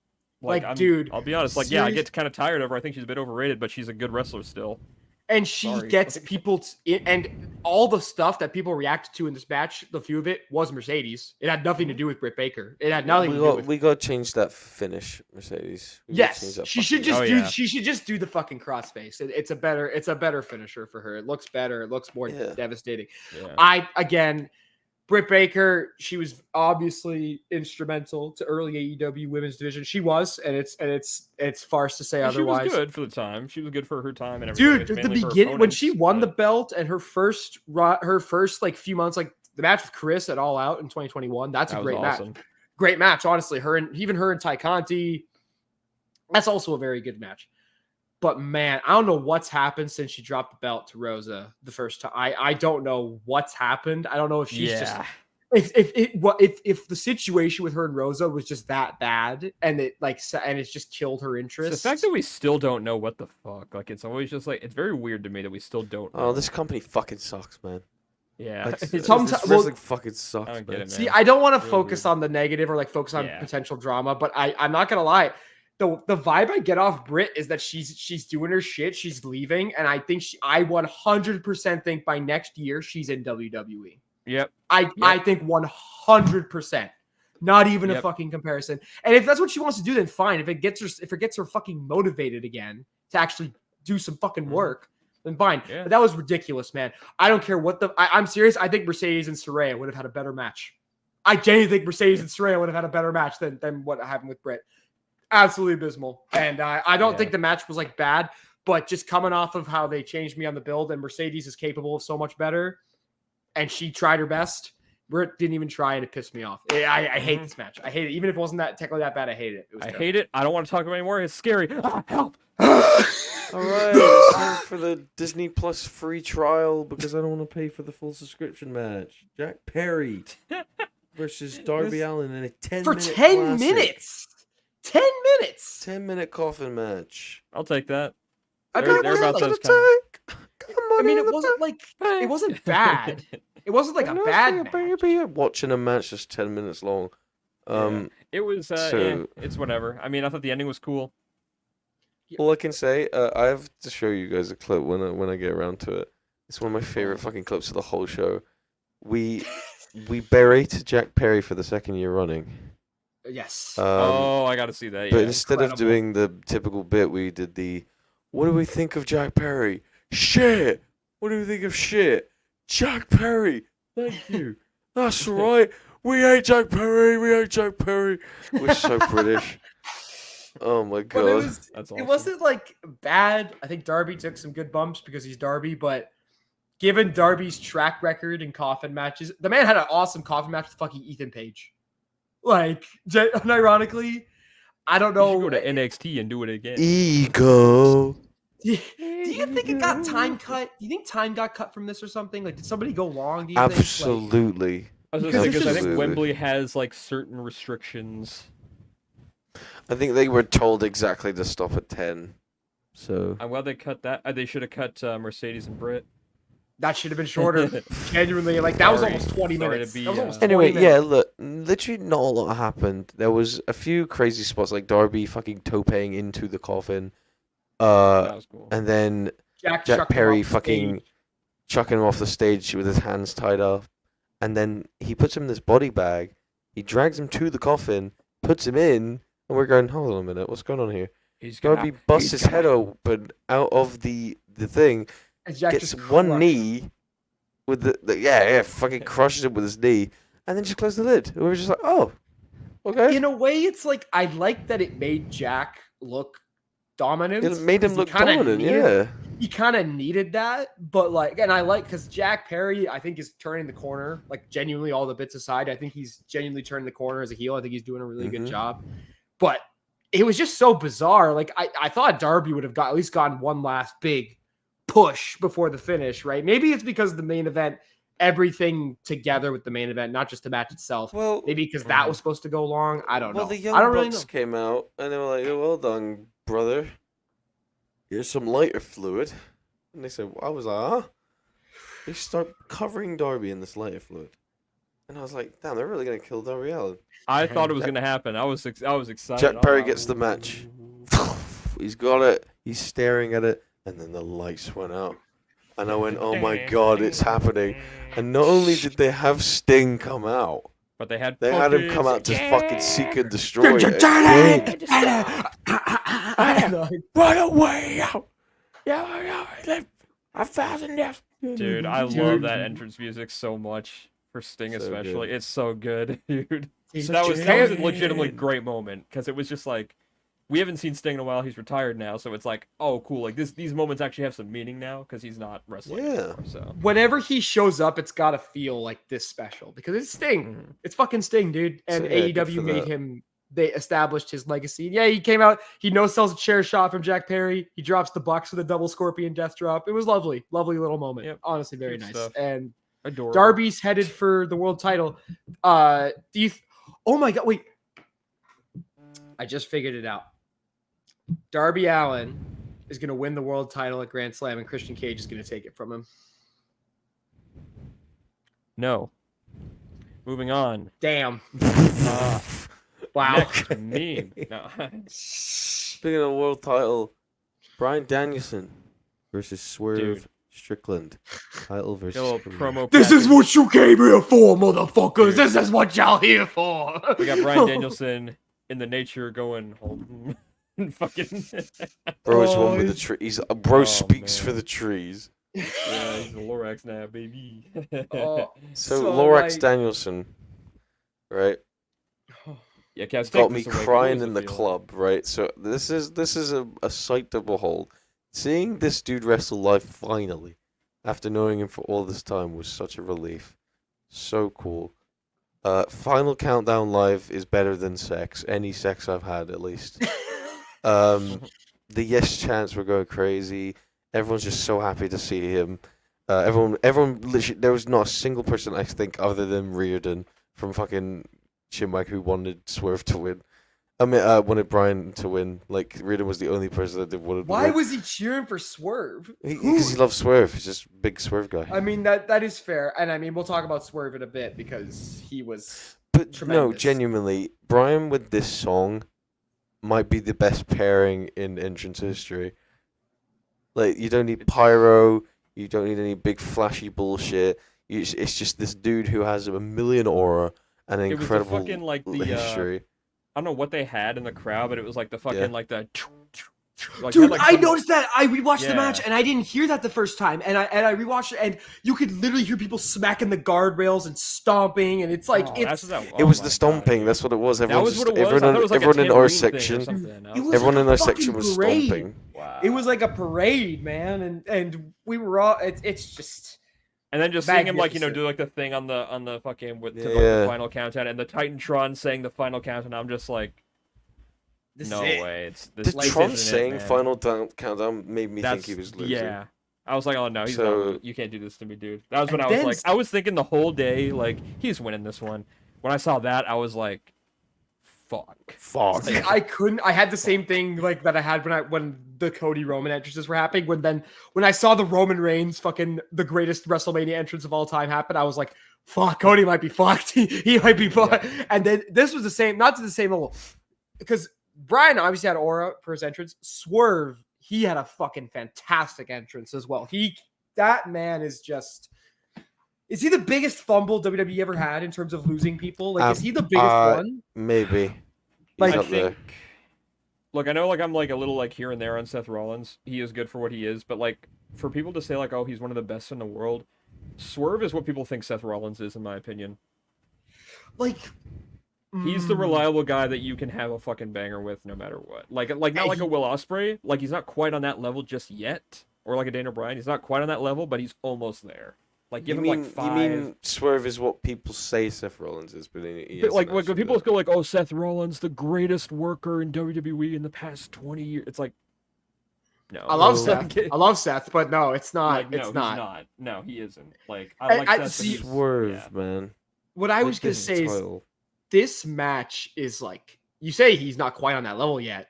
Like, dude, I'll be honest. Like, yeah, I serious- get kind of tired of her. I think she's a bit overrated, but she's a good wrestler still. And she Sorry. gets people, and all the stuff that people reacted to in this match, the few of it was Mercedes. It had nothing to do with Britt Baker. It had nothing to do with. We got to change that finish, Mercedes. We gotta change Yes, that she fucking- should just Oh, do. yeah. She should just do the fucking crossface. It's a better finisher for her. It looks better. It looks more Yeah. devastating. Yeah. I again, Britt Baker, she was obviously instrumental to early AEW women's division. She was, and it's farce to say And she was otherwise. good for the time. She was good for her time and everything. Dude, It's at the mainly for beginning when she opponents, won the but- belt and her first like few months, like the match with Chris at All Out in 2021, that's that a was great awesome. match. Great match, honestly. Her and Ty Conti. That's also a very good match. But man, I don't know what's happened since she dropped the belt to Rosa the first time. I don't know what's happened. I don't know if she's just if the situation with her and Rosa was just that bad and it's just killed her It's interest. the fact that we still don't know what the fuck. Like, it's always just like, it's very weird to me that we still don't know. Oh, this company fucking sucks, man. Yeah. Like, It's this sometimes- wrestling fucking sucks, I don't get man. it, See, man. I don't want to Really focus weird. on the negative or like focus on Yeah. potential drama, but I'm not gonna lie. The vibe I get off Britt is that she's doing her shit, she's leaving, and I think I 100% think by next year she's in WWE. Yep. I think 100%. Not even a Yep. fucking comparison. And if that's what she wants to do, then fine. If it gets her fucking motivated again to actually do some fucking work, then fine. Yeah. But that was ridiculous, man. I don't care what I'm serious. I think Mercedes and Saraya would have had a better match. I genuinely think Mercedes and Saraya would have had a better match than what happened with Britt. Absolutely abysmal. And I don't think the match was like bad, but just coming off of how they changed me on the build and Mercedes is capable of so much better, and she tried her best. Britt didn't even try, and it pissed me off. I hate this match. I hate it. Even if it wasn't technically that bad, I hate it. It was I terrible. hate it. I don't want to talk about it anymore. It's scary. Help. All right, it's time for the Disney Plus free trial because I don't want to pay for the full subscription match. Jack Perry versus Darby Allin in a 10 For minute 10 classic. minutes. 10 minutes. 10-minute coffin match. I'll take that. I They're- mean, they're it about wasn't, those like, kind I mean, it wasn't like it wasn't bad. It wasn't like a bad match. Baby, watching a match that's 10 minutes long. It was, so- it's whatever. I mean, I thought the ending was cool. All I can say, I have to show you guys a clip when I get around to it. It's one of my favorite fucking clips of the whole show. We berated Jack Perry for the second year running. Yes. Oh, I got to see that. But Yeah. instead of Incredible. doing the typical bit, we did the, what do we think of Jack Perry? Shit! What do we think of shit? Jack Perry! Thank you. That's right. We hate Jack Perry. We hate Jack Perry. We're so British. Oh my But god. That's awesome. it wasn't like bad. I think Darby took some good bumps because he's Darby, but given Darby's track record in coffin matches, the man had an awesome coffin match with fucking Ethan Page. Like, unironically, I don't You know. should go to NXT and do it again. Ego. Do you think it got time cut? Do you think time got cut from this or something? Like, did somebody go long? Do you think? Like, Absolutely. I was Because gonna say, it's because I just- think Wembley has like certain restrictions. I think they were told exactly to stop at 10. So. I'm glad they cut that. They should have cut Mercedes and Britt. that should have been shorter. Genuinely, like that was Sorry. almost 20 Sorry to minutes. be, That was almost 20 Anyway, minutes. yeah, look, literally not a lot happened. There was a few crazy spots like Darby fucking toping into the coffin. That was cool. And then Jack Jack chucked him Perry off the fucking stage. chucking him off the stage with his hands tied up. And then he puts him in this body bag. He drags him to the coffin, puts him in, and we're going, hold on a minute, what's going on here? He's Darby busts his head open out of the thing, And Jack gets just one crushed knee with fucking crushes it with his knee, and then just closes the lid. And we were just like, oh, okay. In a way, it's like I like that it made Jack look dominant. It made him because look he kinda dominant, needed- yeah. He kind of needed that, but like, and I like because Jack Perry, I think, is turning the corner. Like, genuinely, all the bits aside, I think he's genuinely turning the corner as a heel. I think he's doing a really good Mhm. job. But it was just so bizarre. Like, I thought Darby would have at least gotten one last big push before the finish, right? Maybe it's because the main event, everything together with the main event, not just the match itself. Well, Maybe because that was supposed to go long. I don't know. the Young I don't really know. Bucks came out, and they were like, oh, well done, brother. Here's some lighter fluid. And they said, I was like, huh? They start covering Darby in this lighter fluid. And I was like, damn, they're really going to kill Darby Allin. I thought it was gonna happen. I was excited. Jack Perry gets the match. He's got it. He's staring at it. And then the lights went out. And I went, oh my god, it's happening. And not only did they have Sting come out, But they had him come out to fucking seek and destroy it. Run away! Dude, I love that entrance music so much. For Sting So especially, good. it's so good, dude. He's That was just- a legitimately great moment because it was just like we haven't seen Sting in a while. He's retired now, so it's like, oh, cool. Like these moments actually have some meaning now because he's not wrestling anymore. So Whenever he shows up, it's gotta feel like this special because it's Sting. Mhm. It's fucking Sting, dude. And So, yeah, good AEW for made that. him. They established his legacy. Yeah, he came out. He no sells a chair shot from Jack Perry. He drops the Bucks with a double Scorpion Death Drop. It was lovely, lovely little moment. Yep. Honestly, very Cute nice. stuff. And Adorable. Darby's headed for the world title. Oh my god, wait. I just figured it out. Darby Allin is going to win the world title at Grand Slam, and Christian Cage is going to take it from him. No. Moving on. Damn. Uh, Wow. Next meme. No. Speaking of world title, Bryan Danielson versus Swerve Dude. Strickland. Title versus Little career. promo. This is package. what you came here for, motherfuckers. Dude. This is what y'all here for. We got Bryan Danielson in the nature going home. Fucking. Bro is Oh, one with the he's- trees. Bro Oh, speaks for man. the trees. Yeah, he's the Lorax now, baby. Oh, So, So, Lorax like- Danielson, right, Yeah, Cass, take got me this away. crying What was in the feeling? club, right? So this is a sight to behold. Seeing this dude wrestle live finally, after knowing him for all this time, was such a relief. So cool. Final Countdown live is better than sex. Any sex I've had, at least. The yes chants were going crazy. Everyone's just so happy to see him. Everyone literally, there was not a single person I think other than Reardon from fucking Chinwag who wanted Swerve to win. I mean, wanted Bryan to win. Like Reardon was the only person that wanted. Why was he cheering for Swerve? Because he loves Swerve. He's just a big Swerve guy. I mean, that is fair. And I mean, we'll talk about Swerve in a bit because he was. But no, tremendous. genuinely, Bryan with this song might be the best pairing in entrance history. Like, you don't need pyro, you don't need any big flashy bullshit. It's just this dude who has a million aura and an It was the incredible fucking, like, the, history. I don't know what they had in the crowd, but it was like the fucking Yeah. like the. Like, Dude, had, like, I some- noticed that. I rewatched the match Yeah. and I didn't hear that the first time. And I rewatched it and you could literally hear people smacking the guardrails and stomping. And it's like, Oh, it's. that's what that, It oh was my the God, stomping. dude. That's what it was. That Everyone was just, what it was. I everyone, thought it was like everyone a in our tambourine thing or section, something. I It was was everyone like in a our fucking section was parade. stomping. Wow. It was like a parade, man. And we were all. It's just. And then just seeing him like magnificent. do like the thing on the fucking with to, like, Yeah. the final countdown and the Titantron saying the final countdown. I'm just like, This no is it. way. It's The this. Like, Tron isn't it, saying man. final countdown made me think he was losing. Yeah. I was like, oh no, he's So- not winning. You can't do this to me, dude. That was when And I was then like, I was thinking the whole day, like, he's winning this one. When I saw that, I was like, fuck. Fuck. See, I couldn't. I had the same thing like that I had when the Cody Roman entrances were happening. When I saw the Roman Reigns fucking the greatest WrestleMania entrance of all time happen, I was like, "Fuck, Cody might be fucked. He might be fucked." And then this was the same, not to the same level, because Bryan obviously had aura for his entrance. Swerve, he had a fucking fantastic entrance as well. That man is just. Is he the biggest fumble WWE ever had in terms of losing people? Like, is he the biggest one? Maybe. He's Like, up I there. think. Look, I know, like I'm like a little like here and there on Seth Rollins. He is good for what he is, but like for people to say like, oh, he's one of the best in the world, Swerve is what people think Seth Rollins is, in my opinion. Like, He's the reliable guy that you can have a fucking banger with no matter what. Like not like a Will Ospreay. Like he's not quite on that level just yet, or like a Daniel Bryan. He's not quite on that level, but he's almost there. Like give him like 5. You mean Swerve is what people say Seth Rollins is, but he But, isn't like when actually people that. go like, "Oh, Seth Rollins, the greatest worker in WWE in the past 20 years," it's like, no. I love No. Seth. I love Seth, but no, it's not. Like, no, it's he's not. not. No, he isn't. Like I- I like I- Seth, but see- he's- Swerve, yeah. man. What I was gonna say is this match is like you say he's not quite on that level yet.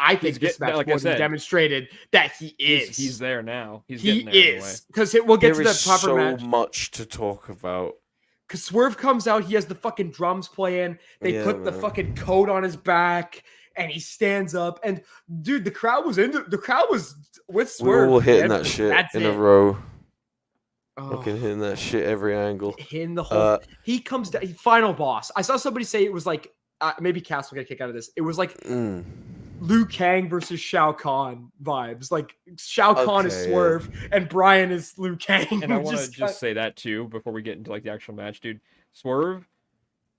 I think He's this get- match like I more than said, he that he is. He's there now. He's He getting there anyway. is because we'll get There to is the proper so match. much to talk about. Because Swerve comes out, he has the fucking drums playing. They Yeah, Mm-hmm. put the man. fucking coat on his back, and he stands up. And dude, the crowd was with We Swerve. were all hitting man. that shit That's in it. a row. Oh, Fucking hitting that shit every angle. in the whole. Uh, He comes down. Final boss. I saw somebody say it was like maybe Cass will get a kick out of this. It was like mm. Liu Kang versus Shao Kahn vibes. Like Shao Kahn is Okay, Swerve and Brian is Liu Kang. And I who want to just say that too before we get into like the actual match, dude. Swerve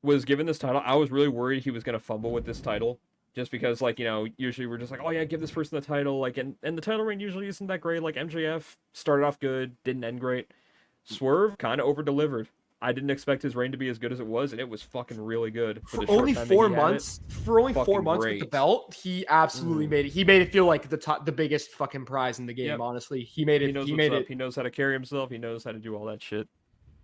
was given this title. I was really worried he was gonna fumble with this title, just because like usually we're just like, oh yeah, give this person the title. Like and the title reign usually isn't that great. Like MJF started off good, didn't end great. Swerve kind of over delivered. I didn't expect his reign to be as good as it was, and it was fucking really good for only 4 months. For only 4 Fucking months with the great. belt, he absolutely made it. He made it feel like the biggest fucking prize in the game. Yep. Honestly, he made it. He knows He what's made up. it. He knows how to carry himself. He knows how to do all that shit.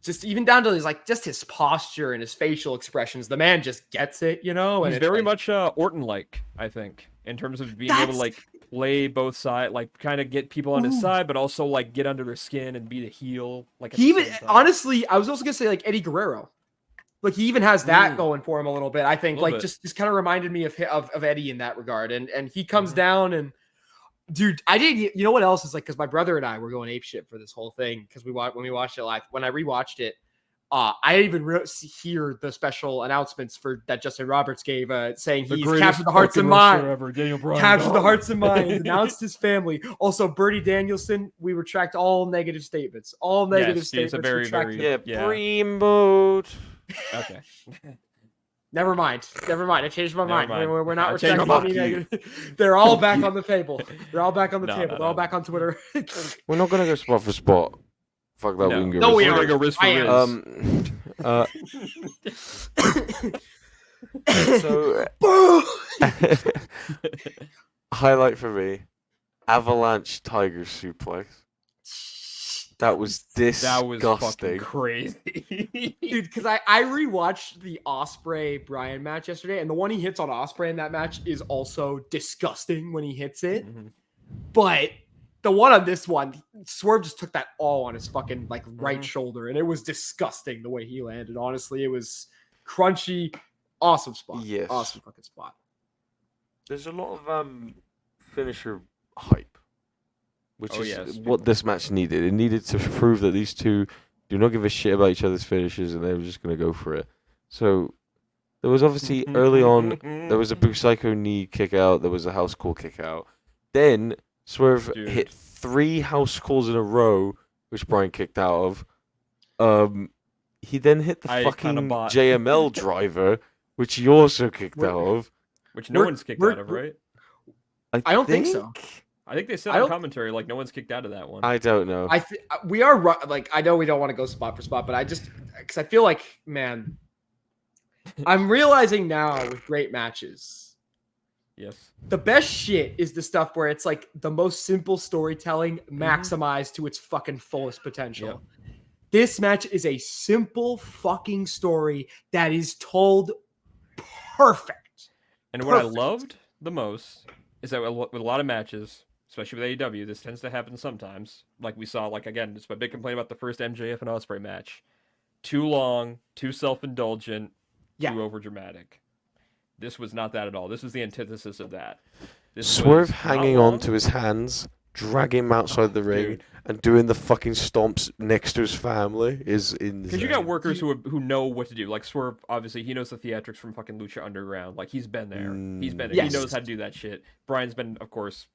Just even down to his just his posture and his facial expressions. The man just gets it, And He's it's very like, much Orton-like, I think, in terms of being able to That's- like play both sides, like kind of get people on his Ooh. side, but also like get under their skin and be the heel. Like at he the even same time. honestly, I was also gonna say like Eddie Guerrero. Like he even has that going for him a little bit. I think Little like bit. just kind of reminded me of Eddie in that regard. And he comes Mhm. down and dude, I did. You know what else is like? Because my brother and I were going apeshit for this whole thing because when we watched it live. When I rewatched it, I even hear the special announcements for that Justin Roberts gave, saying he's captured the hearts and minds. ever, Daniel Bryan. Captured the hearts and minds. Announced his family. Also, Bertie Danielson. We retract all negative statements. All negative Yes, it's statements. a very, retracted. very- yeah, Yeah. Bream mode. Okay. Never mind. I changed my Never mind. mind. We're not I changed retracting my any mind. negative. They're all back on the table. They're all back on the No, table. no, They're all no. back on Twitter. We're not gonna go spot for spot. Fuck that. No. We can go. No, we We're are. gonna go wrist for I wrist. So highlight for me: avalanche tiger suplex. That was That was fucking disgusting. crazy. Dude, because I rewatched the Osprey Bryan match yesterday, and the one he hits on Osprey in that match is also disgusting when he hits it. Mhm. But the one on this one, Swerve just took that all on his fucking right Mhm. shoulder, and it was disgusting the way he landed. Honestly, it was crunchy, awesome spot. Yes. Awesome fucking spot. There's a lot of finisher hype, which Oh, is yes. what this match needed. It needed to prove that these two do not give a shit about each other's finishes, and they were just gonna go for it. So there was obviously early on there was a Busaiku knee kick out, there was a house call kick out. Then Swerve Dude. hit 3 house calls in a row, which Brian kicked out of. He then hit the I kinda fucking bought. JML driver, which he also kicked We're- out of. Which no We're- one's kicked we're- out of, right? I don't think so. I think they said I on don't- commentary like no one's kicked out of that one. I don't know. We are like I know we don't want to go spot for spot, but I just because I feel like man, I'm realizing now with great matches. Yes. The best shit is the stuff where it's like the most simple storytelling maximized to its fucking fullest potential. Yep. This match is a simple fucking story that is told perfect. And what I Perfect. loved the most is that with a lot of matches, especially with AEW, this tends to happen sometimes. Like we saw, like again, it's my big complaint about the first MJF and Ospreay match. Too long, too self-indulgent, Yeah. too overdramatic. This was not that at all. This was the antithesis of that. This Swerve was not hanging on long. to his hands, dragging him outside the ring, Dude. and doing the fucking stomps next to his family is insane. Because you got workers who know what to do. Like Swerve, obviously, he knows the theatrics from fucking Lucha Underground. Like he's been there. He's been there. Yes. He knows how to do that shit. Brian's been, of course,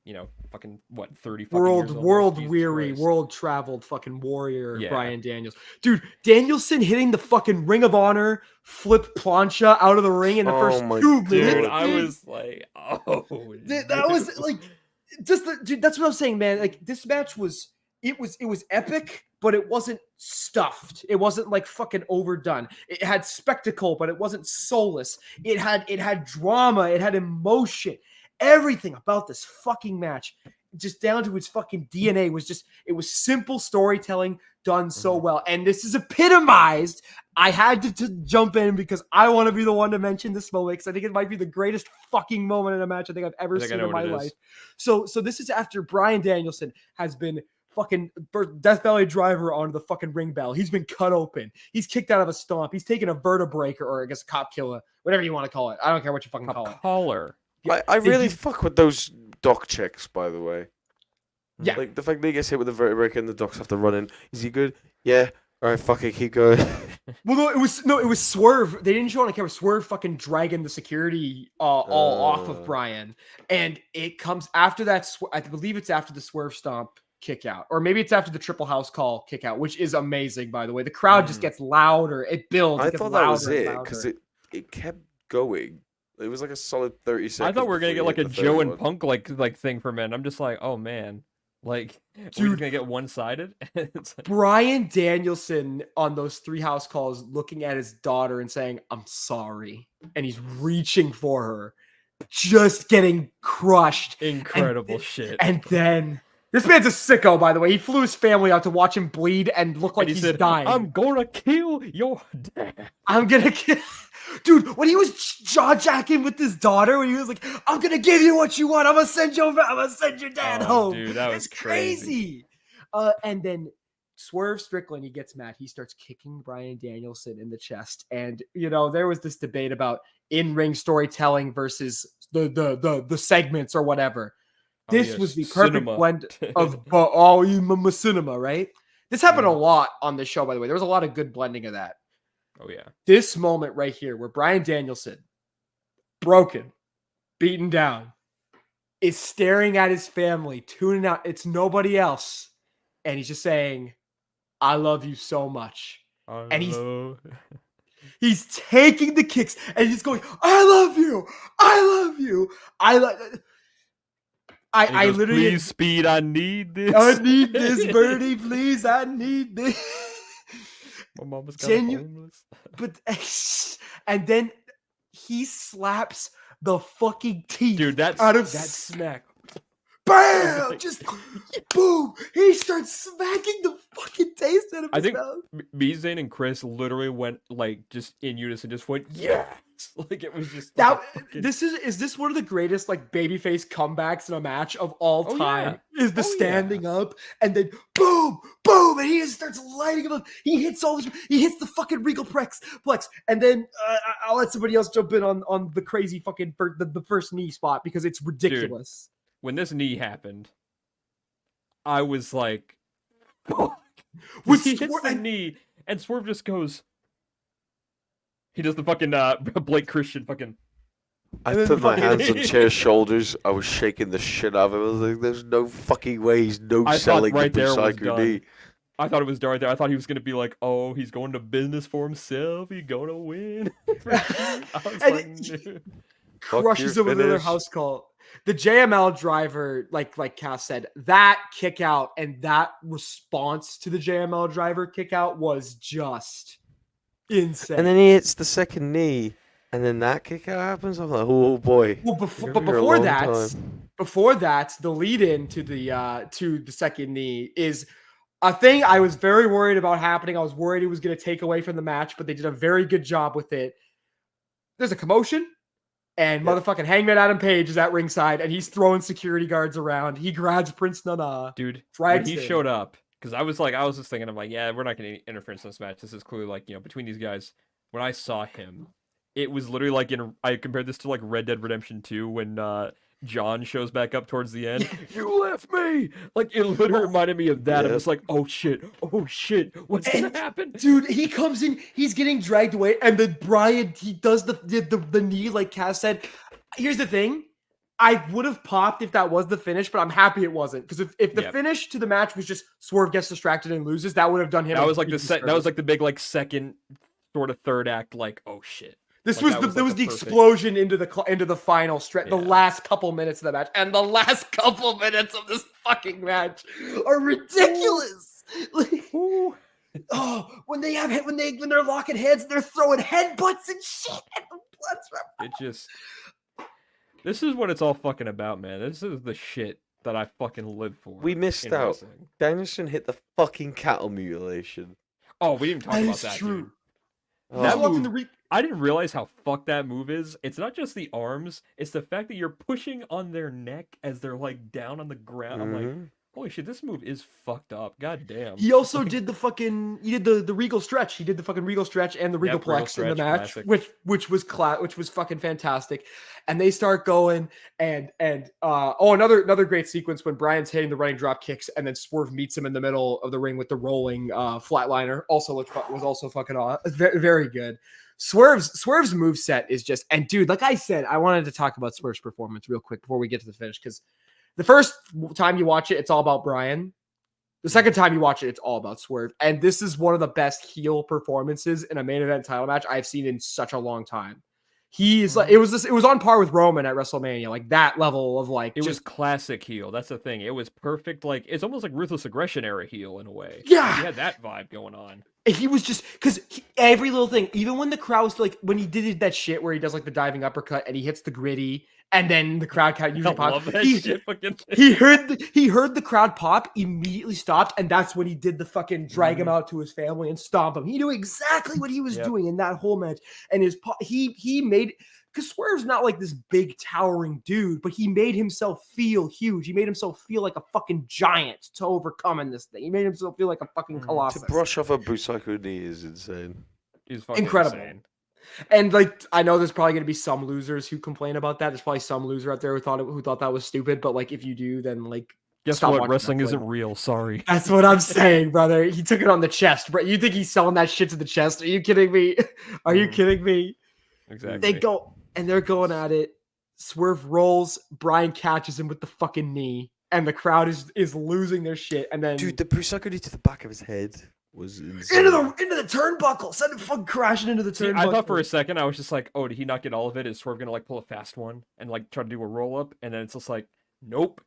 fucking what 30 fucking World years old. world Jesus weary, Christ. world traveled fucking warrior Yeah. Bryan Daniels. Dude, Danielson hitting the fucking Ring of Honor flip plancha out of the ring in the Oh first my 2 God. minutes. Dude, I dude. was like, oh, That was like just dude, that's what I'm saying, man. Like this match was epic, but it wasn't stuffed. It wasn't like fucking overdone. It had spectacle, but it wasn't soulless. It had drama, it had emotion. Everything about this fucking match, just down to its fucking DNA, it was simple storytelling done so well. And this is epitomized. I had to jump in because I want to be the one to mention this moment because I think it might be the greatest fucking moment in a match I think I've ever I seen know in what my it life. is. So this is after Bryan Danielson has been fucking Death Valley driver onto the fucking ring bell. He's been cut open. He's kicked out of a stomp. He's taken a vertebreaker or I guess a cop killer, whatever you want to call it. I don't care what you fucking call it. Caller. I really you- fuck with those dock checks, by the way. Yeah. Like the fact that he gets hit with a vertebrae and the docs have to run in. Is he good? Yeah. All right, fuck it, keep going. Well, no, it was Swerve. They didn't show it on camera. Swerve fucking dragging the security all off of Brian, and it comes after that. I believe it's after the Swerve stomp kick out, or maybe it's after the triple house call kick out, which is amazing, by the way. The crowd just gets louder. It builds. I It gets thought that was louder and it because louder. it kept going. It was like a solid 30 seconds. I thought we were gonna get before like you a hit the Joe third and one. Punk like thing for men. I'm just like, oh man, like we're just Dude. gonna get one sided. It's like, Brian Danielson on those 3 house calls, looking at his daughter and saying, "I'm sorry," and he's reaching for her, just getting crushed. incredible shit. And then this man's a sicko, by the way. He flew his family out to watch him bleed and look like And he he's said, dying. "I'm gonna kill your dad." I'm gonna kill. Dude, when he was jaw jacking with his daughter, when he was like, "I'm gonna give you what you want. I'm gonna send your dad Oh, home." dude, that was it's crazy. And then Swerve Strickland, he gets mad. He starts kicking Brian Danielson in the chest. And there was this debate about in-ring storytelling versus the segments or whatever. This yes, was the perfect cinema. blend of cinema, right? This happened a lot on this show, by the way. There was a lot of good blending of that. Oh yeah. This moment right here, where Brian Danielson, broken, beaten down, is staring at his family, tuning out. It's nobody else. And he's just saying, "I love you so much." And he's taking the kicks and he's going, "I love you. I love you. I goes, literally, please speed. I need this. I need this, Birdie. Please, I need this." My mama's got homeless. But and then he slaps the fucking teeth, Dude, out of that smack. Bam! Just boom! He starts smacking the fucking taste out of his I think mouth. me, Zane, and Chris literally went like just in unison, just went yes. Like it was just That fucking... is this one of the greatest like babyface comebacks in a match of all Oh, time? yeah. Is the Oh, yeah. standing up and then boom, boom, and he just starts lighting him up. He hits the fucking Regal Plex, and then I'll let somebody else jump in on the crazy fucking the first knee spot because it's ridiculous. Dude, when this knee happened, I was like, fuck. He hits the knee, and Swerve just goes. He does the fucking Blake Christian fucking. I put my hands on Chair's shoulders. I was shaking the shit out of him. I was like, "There's no fucking way he's selling right the there was Psycho knee." done. I thought it was done right there. I thought he was gonna be like, "Oh, he's going to business for himself. He's gonna win." I was like, dude. Crushes him with another house call. The JML driver, like Cass said, that kick out and that response to the JML driver kick out was just insane. And then he hits the second knee, and then that kick out happens. I'm like, "Oh boy!" Well, You're but here a long before that, the lead in to the second knee is a thing I was very worried about happening. I was worried it was going to take away from the match, but they did a very good job with it. There's a commotion. And motherfucking Hangman Adam Page is at ringside, and he's throwing security guards around. He grabs Prince Nana. Dude, when he showed up, because I was just thinking, I'm like, yeah, we're not going to interference in this match. This is clearly like, between these guys. When I saw him, it was literally like I compared this to like Red Dead Redemption 2 when John shows back up towards the end. You left me! Like, it literally reminded me of that. I was like, oh shit, what's gonna happen? Dude, he comes in, he's getting dragged away, and then Brian, he does the knee like Cass said. Here's the thing. I would have popped if that was the finish, but I'm happy it wasn't. Because if the finish to the match was just Swerve gets distracted and loses, that would have done him. That was like that was like the big like second sort of third act, like, oh shit. This was the explosion into the final stretch, the last couple minutes of the match, and the last couple minutes of this fucking match are ridiculous. Like, when they're locking heads, they're throwing headbutts and shit. And this is what it's all fucking about, man. This is the shit that I fucking live for. We missed out. Wrestling. Danielson hit the fucking cattle mutilation. Oh, we didn't talk about that. True. Dude. That move, I didn't realize how fucked that move is. It's not just the arms; it's the fact that you're pushing on their neck as they're like down on the ground. I'm like, Holy shit, this move is fucked up. God damn. He also did the fucking he did the Regal stretch. He did the fucking Regal stretch and the Regal Yep, Regal Plex in the stretch, match, classic. which was fucking fantastic. And they start going and another great sequence when Brian's hitting the running drop kicks and then Swerve meets him in the middle of the ring with the rolling flatliner. Was also fucking very, very good. Swerve's moveset is just, and dude, like I said, I wanted to talk about Swerve's performance real quick before we get to the finish, because the first time you watch it, it's all about Brian. The second time you watch it, it's all about Swerve. And this is one of the best heel performances in a main event title match I've seen in such a long time. He is like, it was on par with Roman at WrestleMania, like that level of like, it was classic heel. That's the thing. It was perfect. Like, it's almost like Ruthless Aggression era heel in a way. Yeah. He had that vibe going on. He was just, because every little thing, even when the crowd was like, when he did that shit where he does like the diving uppercut and he hits the gritty and then the crowd kind of usually pops. Love that shit. He heard the crowd pop, immediately stopped, and that's when he did the fucking drag him out to his family and stomp him. He knew exactly what he was doing in that whole match, and he made, because Swerve's not like this big towering dude, but he made himself feel huge. He made himself feel like a fucking giant to overcome in this thing. He made himself feel like a fucking colossus. To brush off a Busaiku knee is insane. He's fucking incredible. Insane. And like, I know there's probably going to be some losers who complain about that. There's probably some loser out there who thought that was stupid. But like, if you do, then like, guess what? Wrestling isn't real. Sorry. That's what I'm saying, brother. He took it on the chest, bro. You think he's selling that shit to the chest? Are you kidding me? Are you kidding me? Exactly. They go and they're going at it. Swerve rolls. Brian catches him with the fucking knee, and the crowd is losing their shit. And then, dude, the Busaiku knee to the back of his head was insane. into the turnbuckle, sent him fucking crashing into the turnbuckle. I thought for a second, I was just like, oh, did he not get all of it? Is Swerve gonna like pull a fast one and like try to do a roll up? And then it's just like, nope.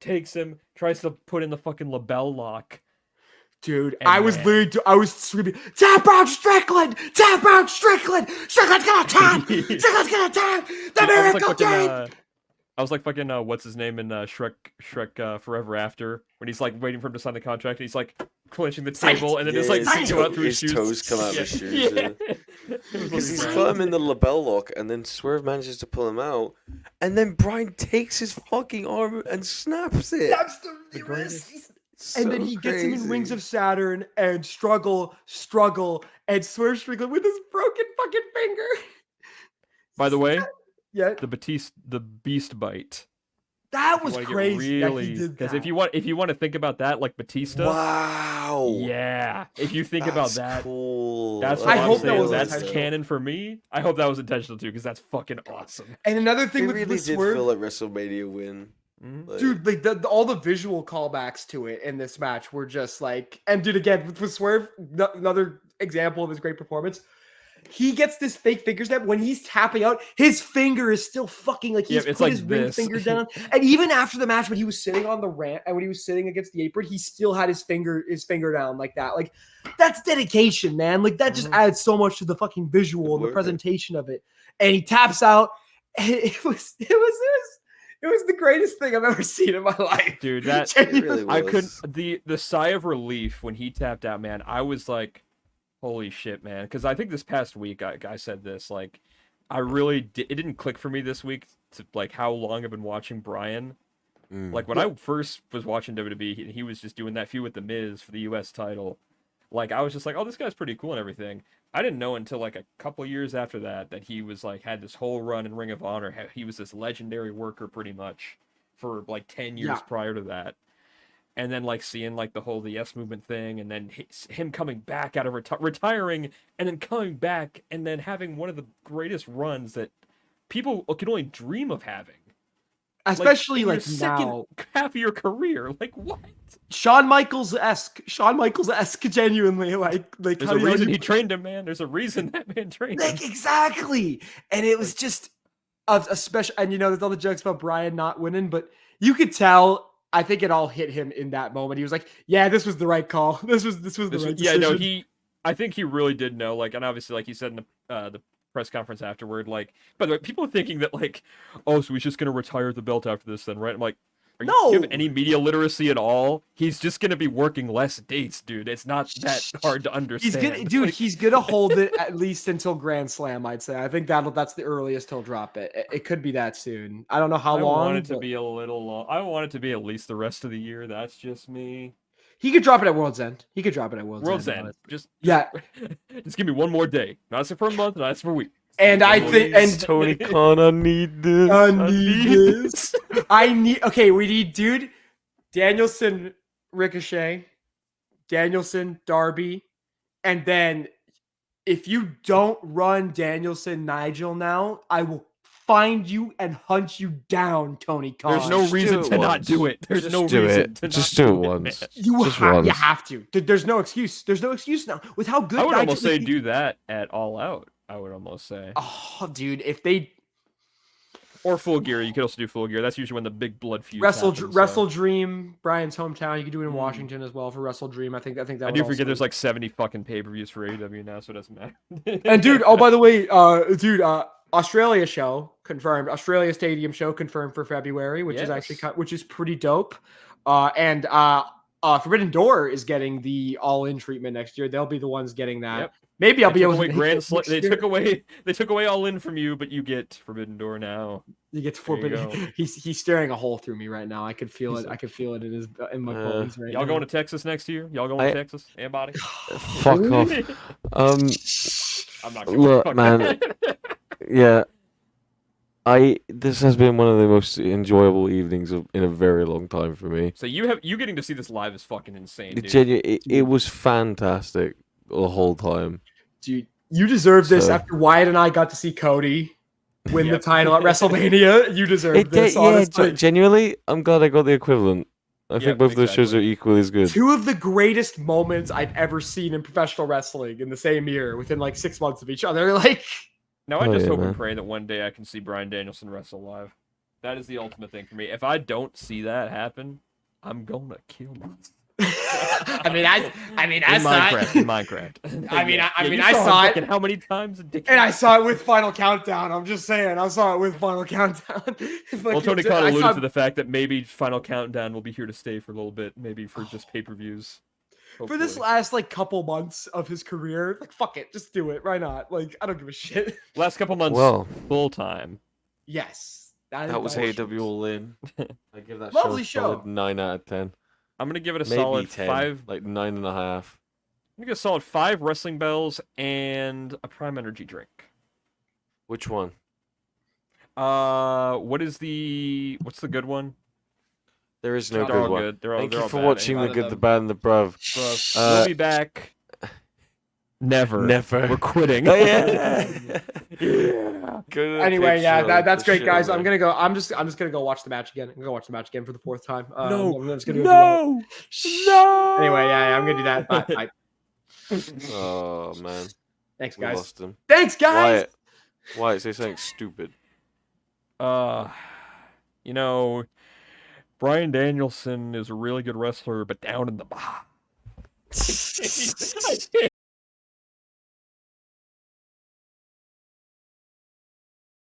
Takes him, tries to put in the fucking label lock. Dude, I was screaming, tap out Strickland! Tap out Strickland! Strickland's gonna tap! Strickland's gonna tap! The Miracle Kid! I was like fucking, what's his name in Shrek Forever After, when he's like waiting for him to sign the contract, and he's like clenching the table, and then just like go out through his shoes. Toes come out of his shoes. Because he's got him in the label lock, and then Swerve manages to pull him out, and then Brian takes his fucking arm and snaps it. Snaps the wrist. And then he gets him in Rings of Saturn and struggle, and Swerve Strickland with his broken fucking finger. By the way, yeah, the Beast Bite. That was crazy. Really, because if you want to think about that, like Batista. Wow. Yeah. If you think about that, cool. that's what I'm saying. That's canon for me. I hope that was intentional too, because that's fucking awesome. And another thing with really Swerve, did feel like WrestleMania win. Dude, like all the visual callbacks to it in this match were just like, and dude, again with Swerve, another example of his great performance. He gets this fake finger snap when he's tapping out. His finger is still fucking like he's put like his ring finger down. And even after the match, when he was sitting on the ramp and when he was sitting against the apron, he still had his finger down like that. Like that's dedication, man. Like that just adds so much to the fucking visual and the presentation of it. And he taps out. And it was the greatest thing I've ever seen in my life, dude. That really was. I couldn't. The sigh of relief when he tapped out, man. I was like, holy shit, man. Because I think this past week, I said this, like, I really it didn't click for me this week to like how long I've been watching Brian. Like when I first was watching WWE, he was just doing that feud with The Miz for the U.S. title. Like I was just like, oh, this guy's pretty cool and everything. I didn't know until like a couple years after that he was like had this whole run in Ring of Honor. He was this legendary worker pretty much for like 10 years prior to that. And then like seeing like the Yes Movement thing, and then him coming back out of retiring, and then coming back, and then having one of the greatest runs that people could only dream of having. Especially like second now, half of your career. Like what? Shawn Michaels-esque, genuinely. Like there's a reason he trained him, man. There's a reason that man trained him. Exactly. And it was just a special. And you know, there's all the jokes about Brian not winning, but you could tell. I think it all hit him in that moment. He was like, "Yeah, this was the right call. This was the right decision." Yeah, no, I think he really did know. Like, and obviously, like he said in the press conference afterward, like, by the way, people are thinking that like, oh, so he's just gonna retire the belt after this, then, right? I'm like, Do you No. have any media literacy at all? He's just gonna be working less dates, dude. It's not that hard to understand. He's gonna hold it at least until Grand Slam. I'd say. I think that's the earliest he'll drop it. It could be that soon. I don't know how I long. want it to be a little long. I want it to be at least the rest of the year. That's just me. He could drop it at World's End. World's End. Just yeah. Just give me one more day. Not for a month. Not for a week. And I think, and Tony Khan, I need this. I need. Okay, we need, dude. Danielson, Ricochet, Danielson, Darby, and then if you don't run Danielson, Nigel now, I will find you and hunt you down, Tony Khan. There's no reason to not do it. There's no reason to just not do it do once. You have to. There's no excuse. There's no excuse now. With how good I would Nigel almost say is. do that at All Out. I would almost say. Oh, dude, if they or Full Gear, you could also do Full Gear. That's usually when the big blood feud. Wrestle Dream, Brian's hometown. You could do it in Washington as well for Wrestle Dream. I think that. I do forget there's like 70 fucking pay-per-views for AEW now, so it doesn't matter. And dude, oh by the way, Australia show confirmed. Australia Stadium show confirmed for February, which is actually pretty dope. And Forbidden Door is getting the all-in treatment next year. They'll be the ones getting that. Yep. Maybe I'll be able to. They took away all in from you, but you get Forbidden Door now. You get Forbidden. He's staring a hole through me right now. I could feel it. I could feel it in my bones right now. Y'all going to Texas next year? Y'all going to Texas? Anybody? Fuck off. I'm not gonna look, man. Yeah. This has been one of the most enjoyable evenings in a very long time for me. So you getting to see this live is fucking insane, dude. It was fantastic the whole time. Dude, you deserve this after Wyatt and I got to see Cody win the title at WrestleMania. You deserve this, honestly. Genuinely, I'm glad I got the equivalent. I think both those shows are equally as good. Two of the greatest moments I've ever seen in professional wrestling in the same year, within like 6 months of each other. Like, now I just hope and pray that one day I can see Bryan Danielson wrestle live. That is the ultimate thing for me. If I don't see that happen, I'm gonna kill myself. I mean, I in Minecraft. I saw it. How many times? And I saw it with Final Countdown. I'm just saying, I saw it with Final Countdown. Well, Tony Khan alluded to the fact that maybe Final Countdown will be here to stay for a little bit, maybe for just pay-per-views. For this last like couple months of his career, like fuck it, just do it. Why not? Like I don't give a shit. Last couple months, full time. Yes, that was AEW All In. I give that lovely show a 9 out of 10. I'm gonna give it a Maybe solid 10, 5, like 9.5. I'm gonna give a solid 5 wrestling bells and a Prime Energy drink. Which one? what's the good one? There is no They're all good one. good. Thank you for watching The Good, the Bad, and the Bruv. We'll be back. Never. We're quitting. Oh, yeah. Anyway, that's great, guys. I'm just gonna go watch the match again. I'm gonna go watch the match again for the 4th time. I'm just gonna no. Anyway, I'm gonna do that. Bye. Oh man. Thanks, We guys. lost him. Thanks, guys. Wyatt, say something stupid. You know, Bryan Danielson is a really good wrestler, but down in the bottom.